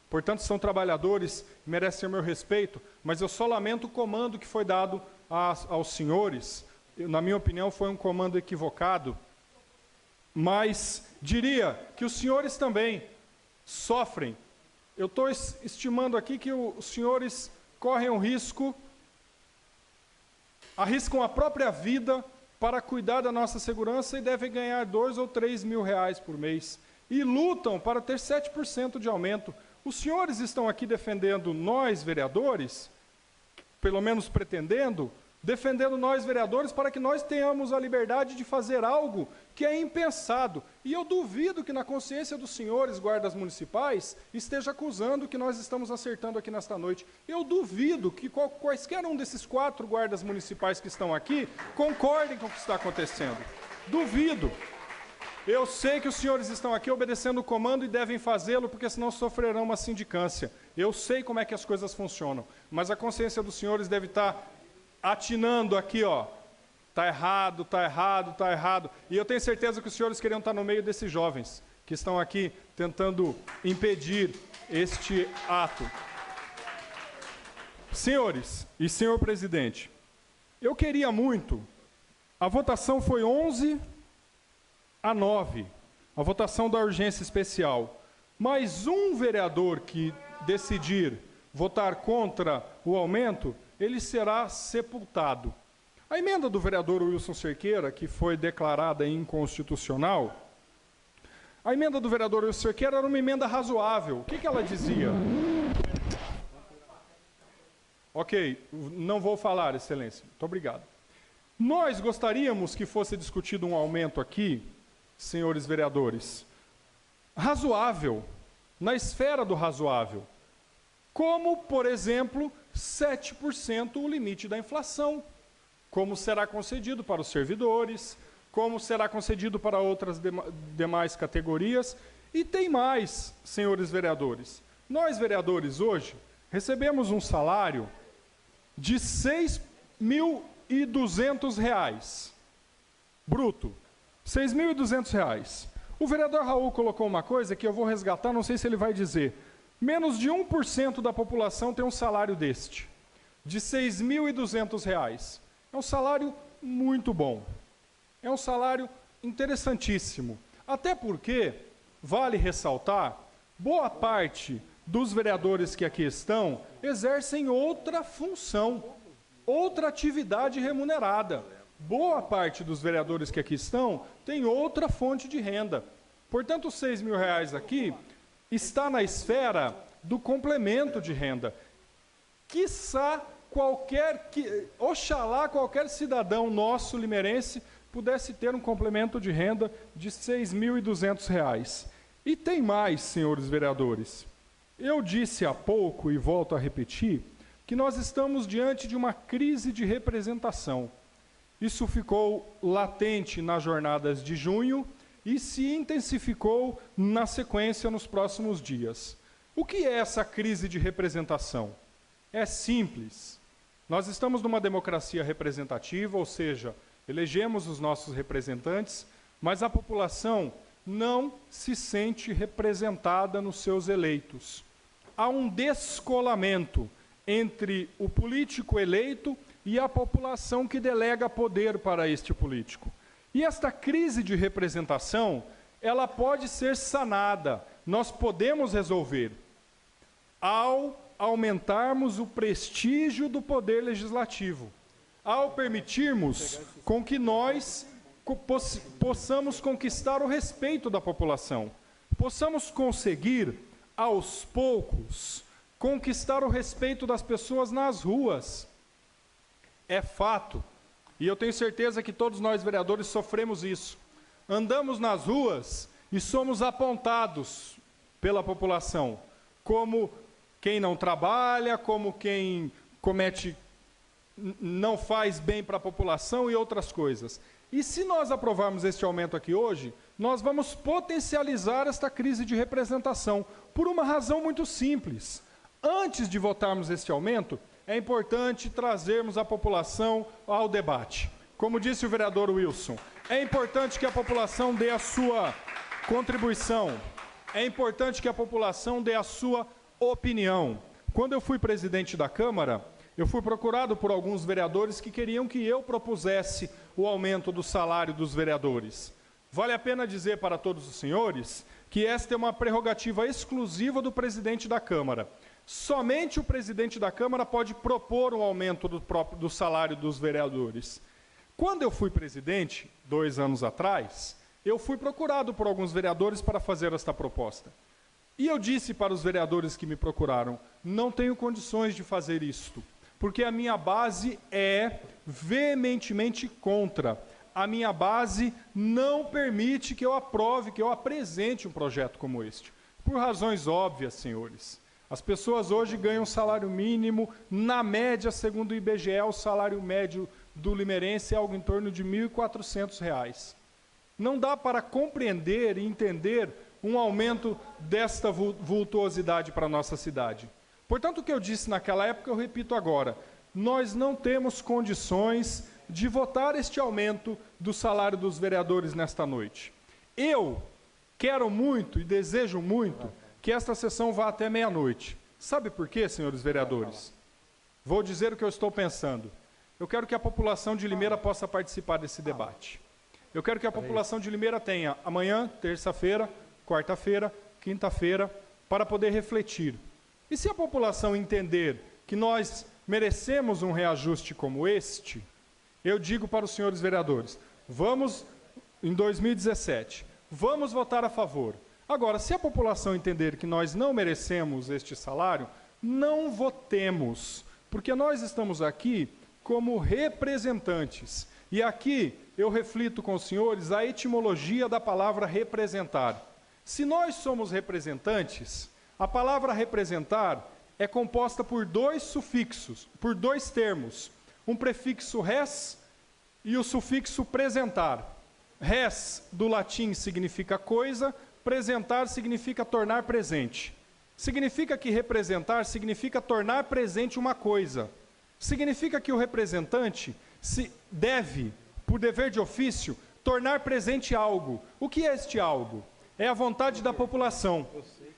portanto são trabalhadores, merecem o meu respeito, mas eu só lamento o comando que foi dado aos senhores. Na minha opinião, foi um comando equivocado, mas diria que os senhores também sofrem. Eu estou estimando aqui que os senhores correm um risco, arriscam a própria vida para cuidar da nossa segurança e devem ganhar 2 ou 3 mil reais por mês. E lutam para ter 7% de aumento. Os senhores estão aqui defendendo nós, vereadores, pelo menos pretendendo, defendendo nós, vereadores, para que nós tenhamos a liberdade de fazer algo que é impensado. E eu duvido que na consciência dos senhores guardas municipais esteja acusando que nós estamos acertando aqui nesta noite. Eu duvido que quaisquer um desses 4 guardas municipais que estão aqui concordem com o que está acontecendo. Duvido. Eu sei que os senhores estão aqui obedecendo o comando e devem fazê-lo, porque senão sofrerão uma sindicância. Eu sei como é que as coisas funcionam, mas a consciência dos senhores deve estar atinando aqui, ó, tá errado, tá errado, tá errado. E eu tenho certeza que os senhores queriam estar no meio desses jovens que estão aqui tentando impedir este ato. Senhores e senhor presidente, eu queria muito, a votação foi 11-9, a votação da urgência especial, mas um vereador que decidir votar contra o aumento, ele será sepultado. A emenda do vereador Wilson Cerqueira, que foi declarada inconstitucional, a emenda do vereador Wilson Cerqueira era uma emenda razoável. O que ela dizia? Ok, não vou falar, excelência. Muito obrigado. Nós gostaríamos que fosse discutido um aumento aqui, senhores vereadores, razoável, na esfera do razoável. Como, por exemplo, 7% o limite da inflação, como será concedido para os servidores, como será concedido para outras demais categorias. E tem mais, senhores vereadores. Nós, vereadores, hoje, recebemos um salário de R$ 6.200, bruto, R$ 6.200. O vereador Raul colocou uma coisa que eu vou resgatar, não sei se ele vai dizer. Menos de 1% da população tem um salário deste, de R$ 6.200. É um salário muito bom. É um salário interessantíssimo. Até porque vale ressaltar, boa parte dos vereadores que aqui estão exercem outra função, outra atividade remunerada. Boa parte dos vereadores que aqui estão tem outra fonte de renda. Portanto, os R$6.000 aqui está na esfera do complemento de renda. Quiçá oxalá qualquer cidadão nosso limeirense pudesse ter um complemento de renda de R$6.200. E tem mais, senhores vereadores. Eu disse há pouco, e volto a repetir, que nós estamos diante de uma crise de representação. Isso ficou latente nas jornadas de junho e se intensificou na sequência nos próximos dias. O que é essa crise de representação? É simples. Nós estamos numa democracia representativa, ou seja, elegemos os nossos representantes, mas a população não se sente representada nos seus eleitos. Há um descolamento entre o político eleito e a população que delega poder para este político. E esta crise de representação, ela pode ser sanada, nós podemos resolver, ao aumentarmos o prestígio do poder legislativo, ao permitirmos com que nós possamos conquistar o respeito da população, possamos conseguir, aos poucos, conquistar o respeito das pessoas nas ruas. É fato, e eu tenho certeza que todos nós vereadores sofremos isso. Andamos nas ruas e somos apontados pela população como quem não trabalha, como quem não faz bem para a população e outras coisas. E se nós aprovarmos este aumento aqui hoje, nós vamos potencializar esta crise de representação, por uma razão muito simples. Antes de votarmos este aumento, é importante trazermos a população ao debate. Como disse o vereador Wilson, é importante que a população dê a sua contribuição, é importante que a população dê a sua opinião. Quando eu fui presidente da Câmara, eu fui procurado por alguns vereadores que queriam que eu propusesse o aumento do salário dos vereadores. Vale a pena dizer para todos os senhores que esta é uma prerrogativa exclusiva do presidente da Câmara. Somente o presidente da Câmara pode propor um aumento do salário dos vereadores. Quando eu fui presidente, 2 anos atrás, eu fui procurado por alguns vereadores para fazer esta proposta. E eu disse para os vereadores que me procuraram, não tenho condições de fazer isto, porque a minha base é veementemente contra. A minha base não permite que eu aprove, que eu apresente um projeto como este. Por razões óbvias, senhores. As pessoas hoje ganham salário mínimo, na média, segundo o IBGE, o salário médio do limeirense é algo em torno de R$ 1.400. Não dá para compreender e entender um aumento desta vultuosidade para a nossa cidade. Portanto, o que eu disse naquela época, eu repito agora. Nós não temos condições de votar este aumento do salário dos vereadores nesta noite. Eu quero muito e desejo muito que esta sessão vá até meia-noite. Sabe por quê, senhores vereadores? Vou dizer o que eu estou pensando. Eu quero que a população de Limeira possa participar desse debate. Eu quero que a população de Limeira tenha amanhã, terça-feira, quarta-feira, quinta-feira, para poder refletir. E se a população entender que nós merecemos um reajuste como este, eu digo para os senhores vereadores, vamos, em 2017, vamos votar a favor. Agora, se a população entender que nós não merecemos este salário, não votemos, porque nós estamos aqui como representantes. E aqui eu reflito com os senhores a etimologia da palavra representar. Se nós somos representantes, a palavra representar é composta por 2 sufixos, por 2 termos. Um prefixo res e o sufixo presentar. Res, do latim, significa coisa, presentar significa tornar presente. Significa que representar significa tornar presente uma coisa. Significa que o representante se deve, por dever de ofício, tornar presente algo. O que é este algo? É a vontade da população.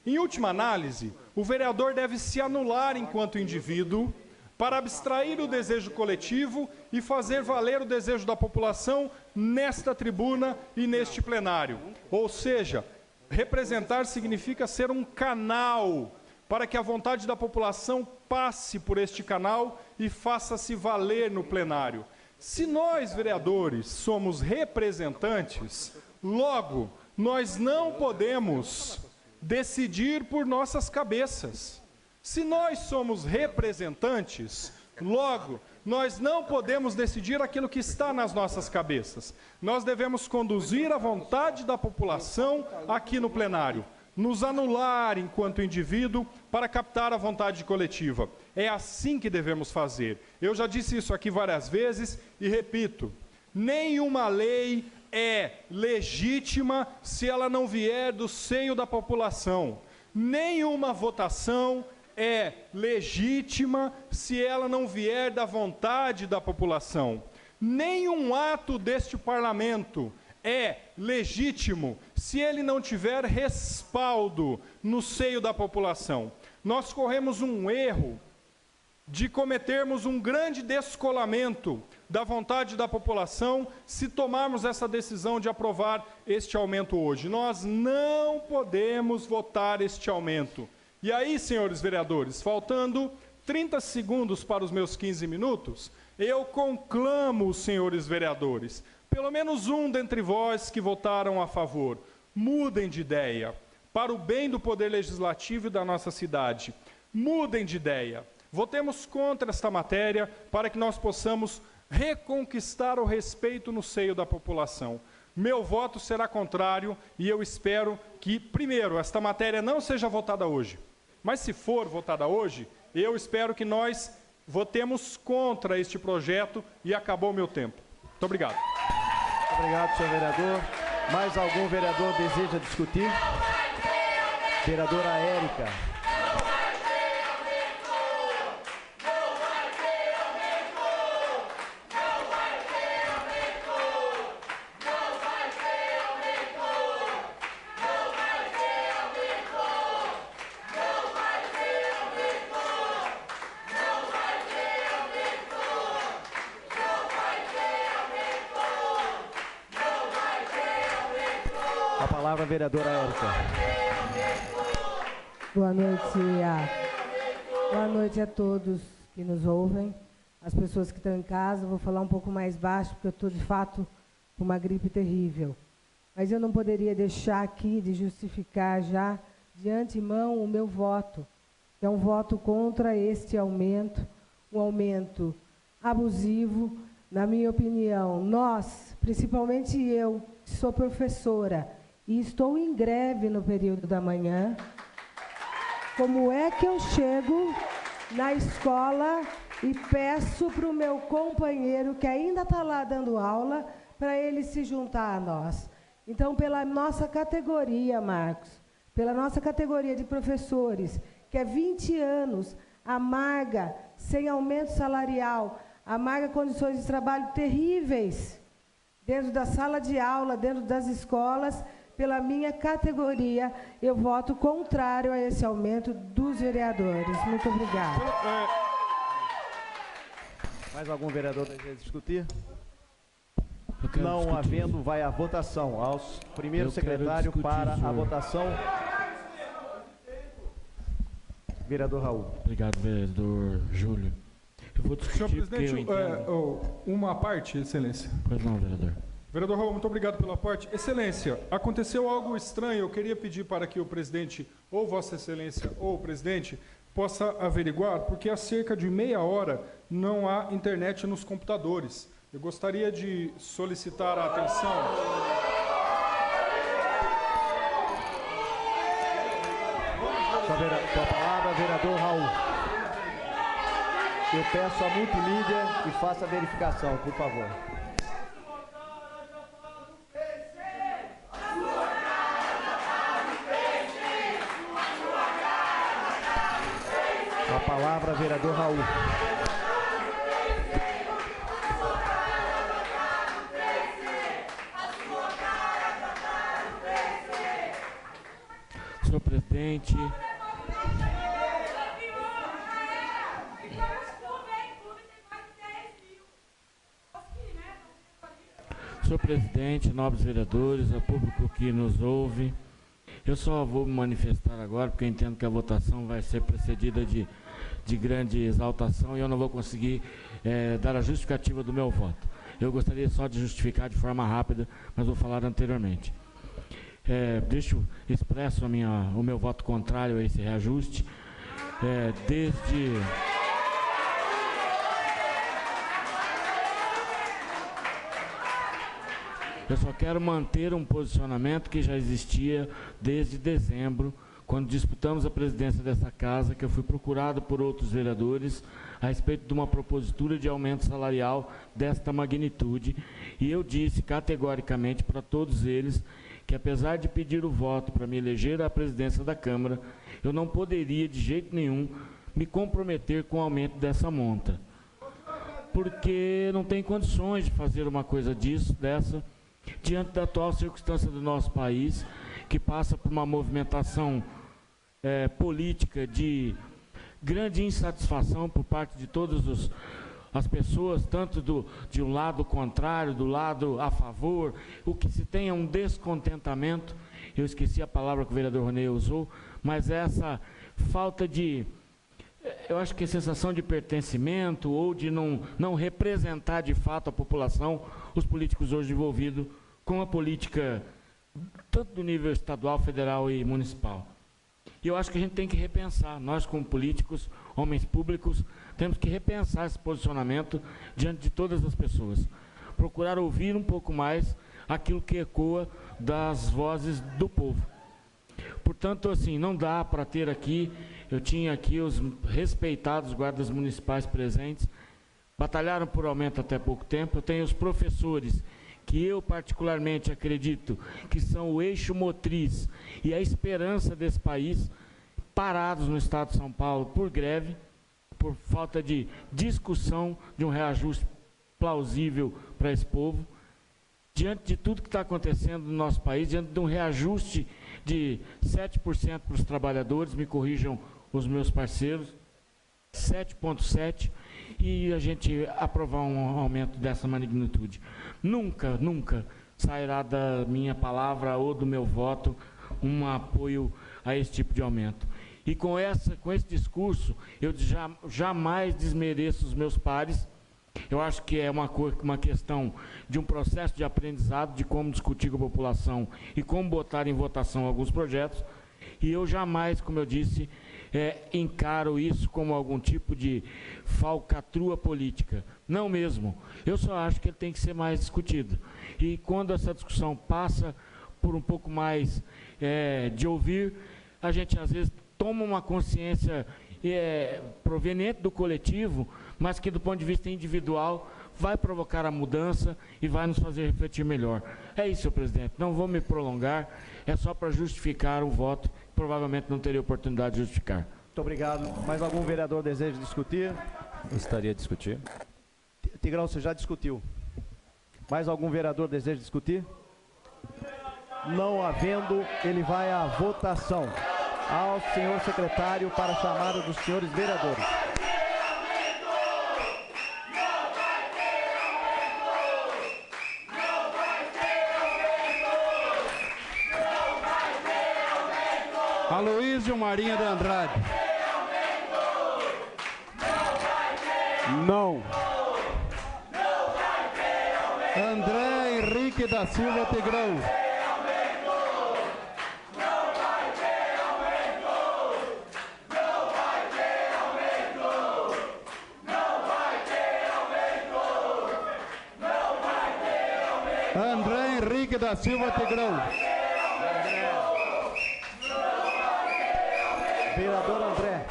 Em última análise, o vereador deve se anular enquanto indivíduo para abstrair o desejo coletivo e fazer valer o desejo da população nesta tribuna e neste plenário. Ou seja, Representar significa ser um canal para que a vontade da população passe por este canal e faça-se valer no plenário. Se nós, vereadores, somos representantes, logo, nós não podemos decidir por nossas cabeças. Se nós somos representantes, logo, nós não podemos decidir aquilo que está nas nossas cabeças. Nós devemos conduzir a vontade da população aqui no plenário, nos anular enquanto indivíduo para captar a vontade coletiva. É assim que devemos fazer. Eu já disse isso aqui várias vezes e repito: nenhuma lei é legítima se ela não vier do seio da população. Nenhuma votação é legítima se ela não vier da vontade da população. Nenhum ato deste parlamento é legítimo se ele não tiver respaldo no seio da população. Nós corremos um erro de cometermos um grande descolamento da vontade da população se tomarmos essa decisão de aprovar este aumento hoje. Nós não podemos votar este aumento. E aí, senhores vereadores, faltando 30 segundos para os meus 15 minutos, eu conclamo os senhores vereadores, pelo menos um dentre vós que votaram a favor, mudem de ideia, para o bem do Poder Legislativo e da nossa cidade. Mudem de ideia. Votemos contra esta matéria para que nós possamos reconquistar o respeito no seio da população. Meu voto será contrário e eu espero que, primeiro, esta matéria não seja votada hoje. Mas se for votada hoje, eu espero que nós votemos contra este projeto e acabou o meu tempo. Muito obrigado. Muito obrigado, senhor vereador. Mais algum vereador deseja discutir? Vereadora Érica. A palavra, vereadora Érica. Boa noite a todos que nos ouvem, as pessoas que estão em casa. Vou falar um pouco mais baixo, porque eu estou, de fato, com uma gripe terrível. Mas eu não poderia deixar aqui de justificar já, de antemão, o meu voto, que é um voto contra este aumento, um aumento abusivo. Na minha opinião, nós, principalmente eu, que sou professora, e estou em greve no período da manhã, como é que eu chego na escola e peço para o meu companheiro, que ainda está lá dando aula, para ele se juntar a nós? Então, pela nossa categoria, Marcos, pela nossa categoria de professores, que é 20 anos, amarga, sem aumento salarial, amarga condições de trabalho terríveis, dentro da sala de aula, dentro das escolas. Pela minha categoria, eu voto contrário a esse aumento dos vereadores. Muito obrigada. Mais algum vereador deseja discutir? Não havendo, vai à votação. Aos primeiro secretário para a votação. Vereador Raul. Obrigado, vereador Júlio. Eu vou discutir. Senhor presidente, uma parte, excelência. Pois não, vereador. Vereador Raul, muito obrigado pela parte. Excelência, aconteceu algo estranho. Eu queria pedir para que o presidente, ou Vossa Excelência, ou o presidente, possa averiguar, porque há cerca de meia hora não há internet nos computadores. Eu gostaria de solicitar a atenção. Com a palavra, vereador Raul. Eu peço a multimídia que faça a verificação, por favor. A palavra, vereador Raul. Senhor presidente, senhor presidente, nobres vereadores, ao público que nos ouve, Eu só vou me manifestar agora porque eu entendo que a votação vai ser precedida de grande exaltação e eu não vou conseguir dar a justificativa do meu voto. Eu gostaria só de justificar de forma rápida, mas vou falar anteriormente. Expresso o meu voto contrário a esse reajuste, Eu só quero manter um posicionamento que já existia desde dezembro, quando disputamos a presidência dessa casa, que eu fui procurado por outros vereadores a respeito de uma propositura de aumento salarial desta magnitude, e eu disse categoricamente para todos eles que, apesar de pedir o voto para me eleger à presidência da Câmara, eu não poderia de jeito nenhum me comprometer com o aumento dessa monta, porque não tem condições de fazer uma coisa dessa, diante da atual circunstância do nosso país, que passa por uma movimentação política de grande insatisfação por parte de todas as pessoas, tanto de um lado contrário, do lado a favor. O que se tem é um descontentamento, eu esqueci a palavra que o vereador Ronei usou, mas essa falta de, eu acho que a sensação de pertencimento ou de não representar de fato a população, os políticos hoje envolvidos com a política, tanto do nível estadual, federal e municipal. E eu acho que a gente tem que repensar, nós como políticos, homens públicos, temos que repensar esse posicionamento diante de todas as pessoas. Procurar ouvir um pouco mais aquilo que ecoa das vozes do povo. Portanto, assim, não dá para ter aqui, eu tinha aqui os respeitados guardas municipais presentes, batalharam por aumento até pouco tempo, eu tenho os professores, que eu particularmente acredito que são o eixo motriz e a esperança desse país, parados no estado de São Paulo por greve, por falta de discussão de um reajuste plausível para esse povo, diante de tudo que está acontecendo no nosso país, diante de um reajuste de 7% para os trabalhadores, me corrijam os meus parceiros, 7,7%, e a gente aprovar um aumento dessa magnitude. Nunca, nunca sairá da minha palavra ou do meu voto um apoio a esse tipo de aumento. E com esse discurso, eu jamais desmereço os meus pares. Eu acho que é uma questão de um processo de aprendizado, de como discutir com a população e como botar em votação alguns projetos. E eu jamais, como eu disse, encaro isso como algum tipo de falcatrua política. Não mesmo. Eu só acho que ele tem que ser mais discutido. E quando essa discussão passa por um pouco mais de ouvir, a gente às vezes toma uma consciência proveniente do coletivo, mas que do ponto de vista individual vai provocar a mudança e vai nos fazer refletir melhor. É isso, senhor presidente. Não vou me prolongar, é só para justificar o voto, que provavelmente não teria oportunidade de justificar. Muito obrigado. Mais algum vereador deseja discutir? Gostaria de discutir. Tigrão, você já discutiu. Mais algum vereador deseja discutir? Não havendo, ele vai à votação. Ao senhor secretário para a chamada dos senhores vereadores. Aloísio Marinha de Andrade. Não. André Henrique da Silva Tigrão. André Henrique da Silva Tigrão. Vereador André.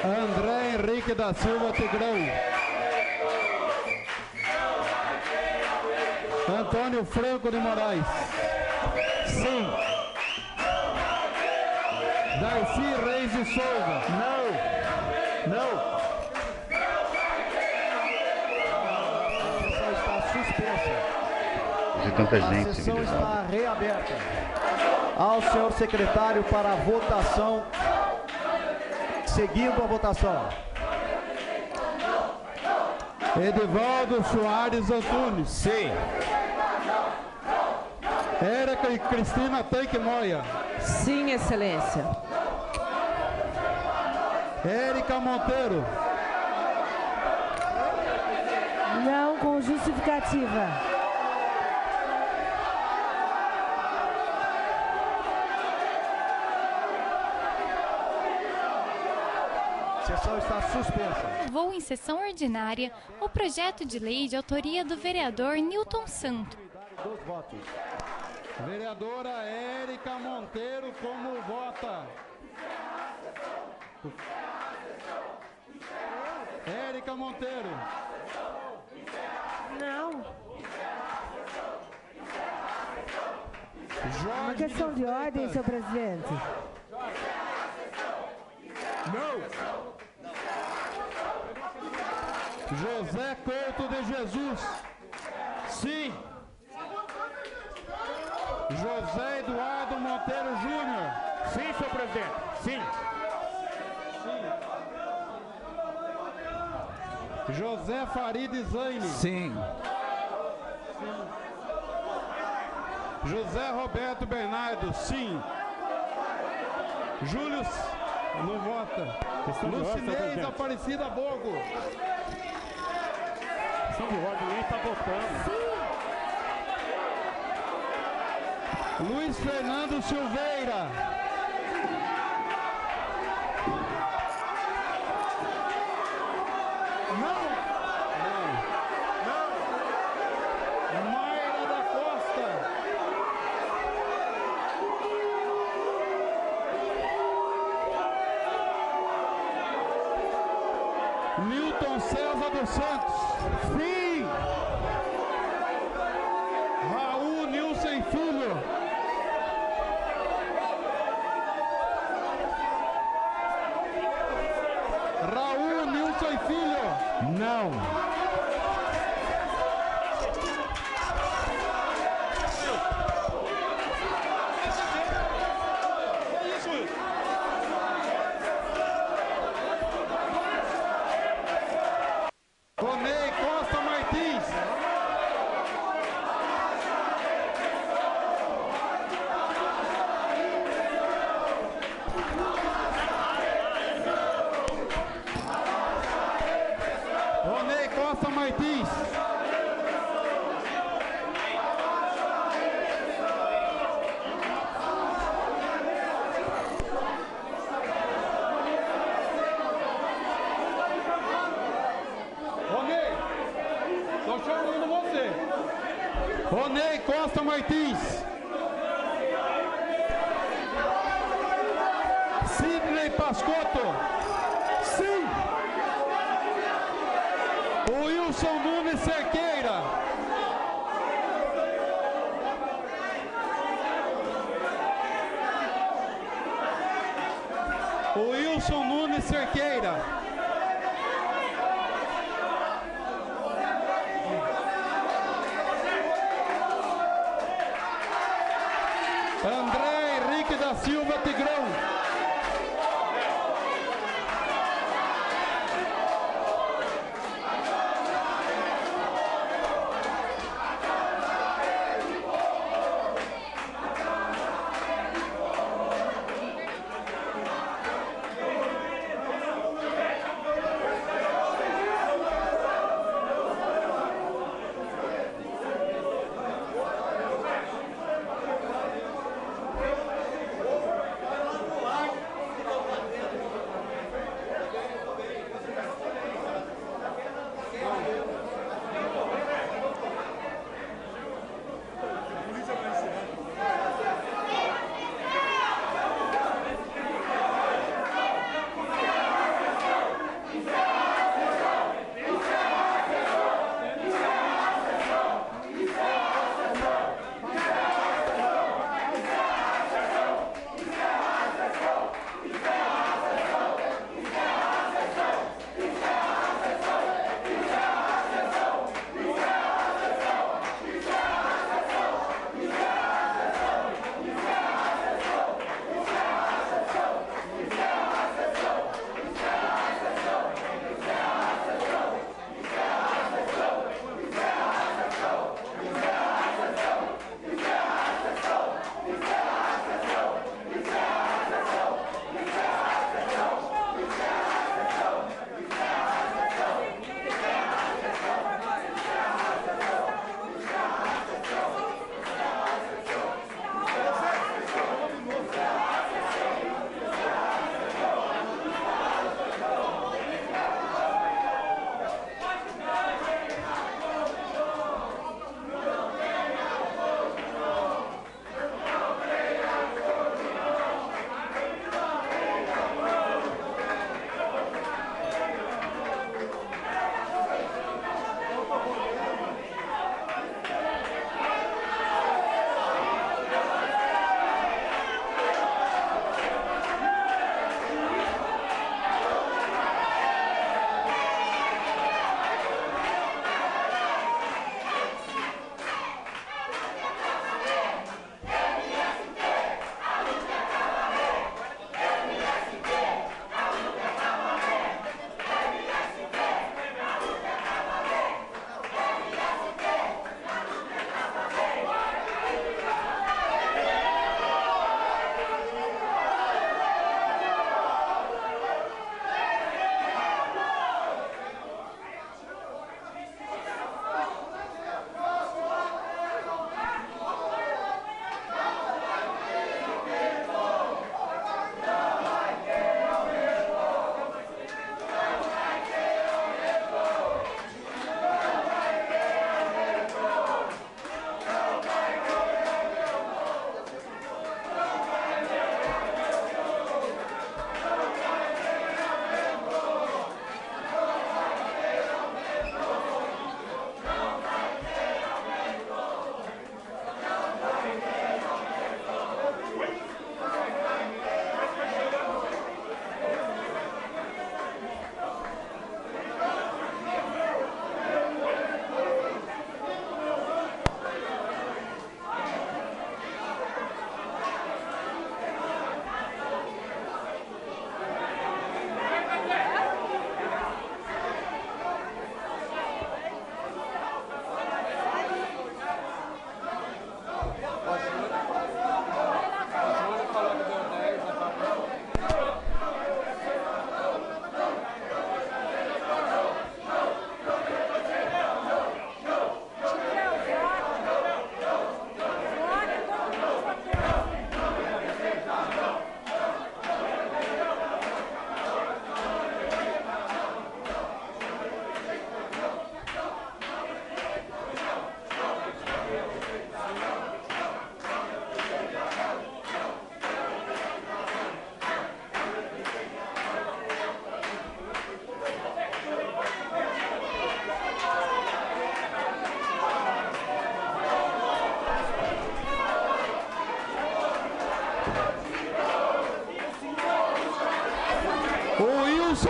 André Henrique da Silva Tigrão. Antônio Franco de Moraes. Sim. Darcy Reis de Souza. Não. Não. A sessão está suspensa. De tanta gente. A sessão está reaberta. ao senhor secretário para a votação. Seguindo a votação. Edivaldo Soares Antunes. Sim. Érica e Cristina Tanque Moia. Sim, Excelência. Érica Monteiro. Não, com justificativa. A sessão está suspensa. Aprovou em sessão ordinária o projeto de lei de autoria do vereador Newton Santos. Dos votos. Vereadora Érica Monteiro, como vota? Érica Monteiro. Não. Uma Jorge questão de ordem, senhor presidente. Não. José Couto de Jesus. Sim. José Eduardo Monteiro Júnior. Sim, senhor presidente. Sim. José Farid Zaine. Sim. José Roberto Bernardo. Sim. Júlio não vota. Lucinês Aparecida Bogo. Questão de ordem, ninguém está votando. Luiz Fernando Silveira. Não. Mayra da Costa. Newton César dos Santos. Sim. Raul Nilson Filho. Raul Nilson Filho. Não. Ronei Costa Martins. Ronei Costa Martins. Ronei, estou chamando você. Ronei Costa Martins. Sidney Pascotto. Sim. Wilson Nunes Cerqueira. Wilson Nunes Cerqueira. André Henrique da Silva Tigrão.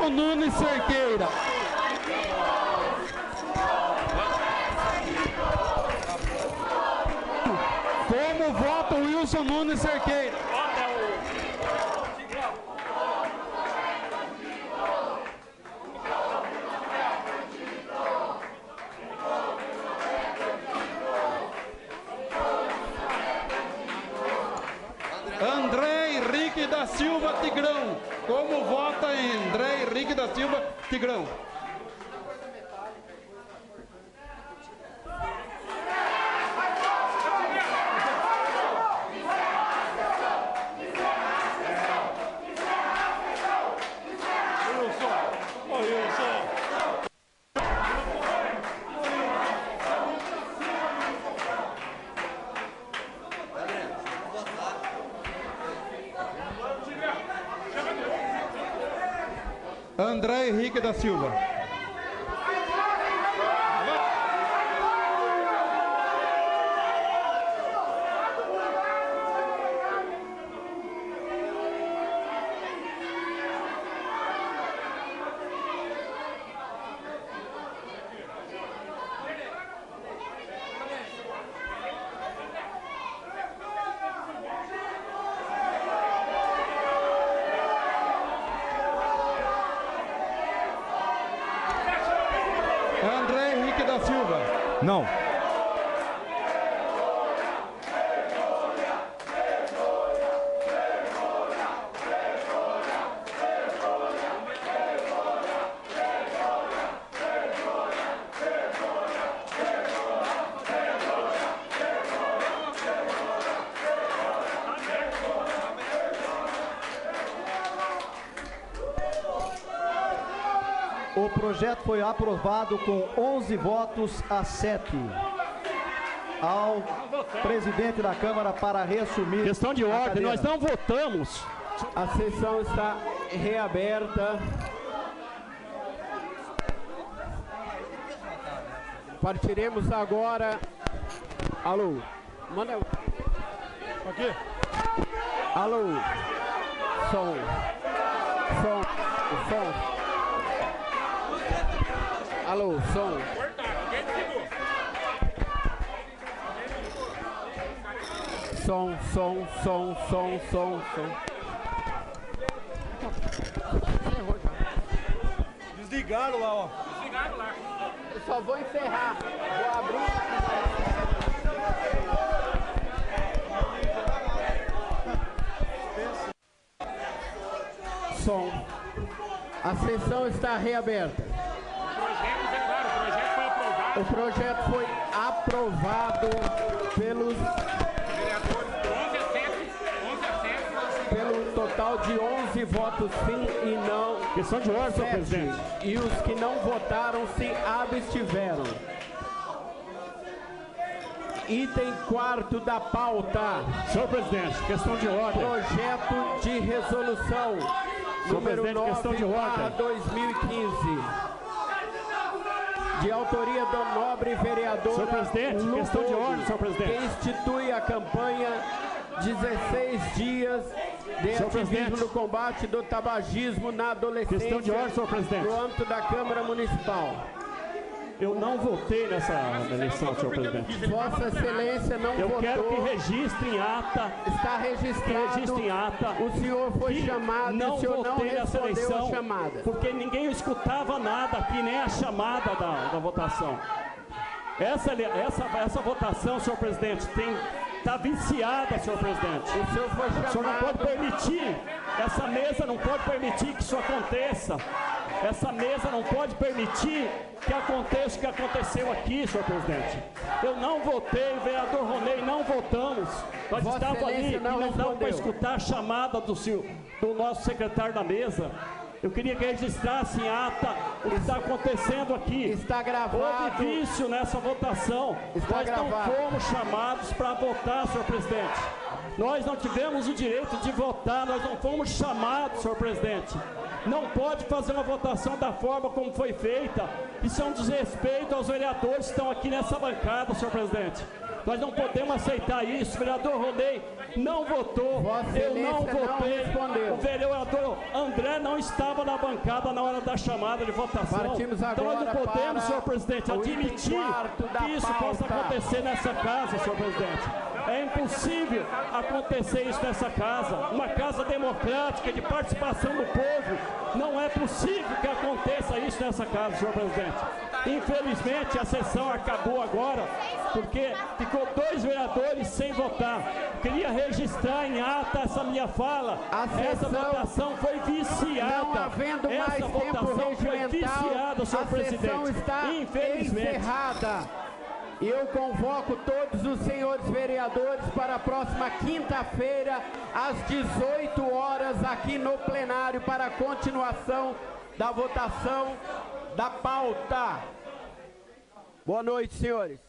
Wilson Nunes Cerqueira. Como vota o Wilson Nunes Cerqueira? André Henrique da Silva Tigrão. Como vota André Henrique da Silva Tigrão? André Henrique da Silva. André Henrique da Silva. Não. O projeto foi aprovado com 11 votos a 7. Ao presidente da Câmara para reassumir. Questão de ordem, nós não votamos. A sessão está reaberta. Partiremos agora. Alô? Manda. Aqui. Alô? Som. Som. Som. Alô, som. Som. Desligaram lá, ó. Desligaram lá. Eu só vou encerrar. Vou abrir. Som. A sessão está reaberta. O projeto foi aprovado pelos pelo total de 11 votos sim e não. Questão de ordem, senhor presidente. E os que não votaram se abstiveram. Item 4º da pauta. Senhor presidente, questão de ordem. Projeto de resolução número 9/2015. De autoria do nobre vereador senhor presidente, Lugones, questão de ordem, senhor presidente. Que institui a campanha 16 dias de senhor ativismo presidente. no combate do tabagismo na adolescência. Questão de ordem, senhor presidente. No âmbito da Câmara Municipal. Eu não votei nessa eleição, senhor presidente. Vossa Excelência não votou. Eu quero que registre em ata. Está registrado. Que registre em ata. O senhor foi chamado e o senhor não nessa respondeu eleição, a chamada. porque ninguém escutava nada aqui, nem a chamada da votação. Essa votação, senhor presidente, está viciada, senhor presidente. O senhor foi chamado. O senhor não pode permitir, essa mesa não pode permitir que isso aconteça. Essa mesa não pode permitir que aconteça o que aconteceu aqui, senhor presidente. Eu não votei, o vereador Ronei, não votamos. Nós estávamos ali e não dava para escutar a chamada do nosso secretário da mesa. Eu queria que registrasse em ata o que está acontecendo aqui. Está gravado. Houve vício nessa votação. Está Nós gravado. não fomos chamados para votar, senhor presidente. Nós não tivemos o direito de votar, nós não fomos chamados, senhor presidente. Não pode fazer uma votação da forma como foi feita. Isso é um desrespeito aos vereadores que estão aqui nessa bancada, senhor presidente. Nós não podemos aceitar isso. O vereador Ronei não votou, eu não votei. O vereador André não estava na bancada na hora da chamada de votação. Então nós não podemos, senhor presidente, admitir que isso possa acontecer nessa casa, senhor presidente. É impossível acontecer isso nessa casa. Uma casa democrática de participação do povo. Não é possível que aconteça isso nessa casa, senhor presidente. Infelizmente, a sessão acabou agora, porque ficou 2 vereadores sem votar. Queria registrar em ata essa minha fala. Essa votação foi viciada. Não havendo mais essa votação foi viciada, senhor presidente. A sessão está encerrada. Eu convoco todos os senhores vereadores para a próxima quinta-feira, às 18 horas, aqui no plenário, para a continuação da votação da pauta. Boa noite, senhores.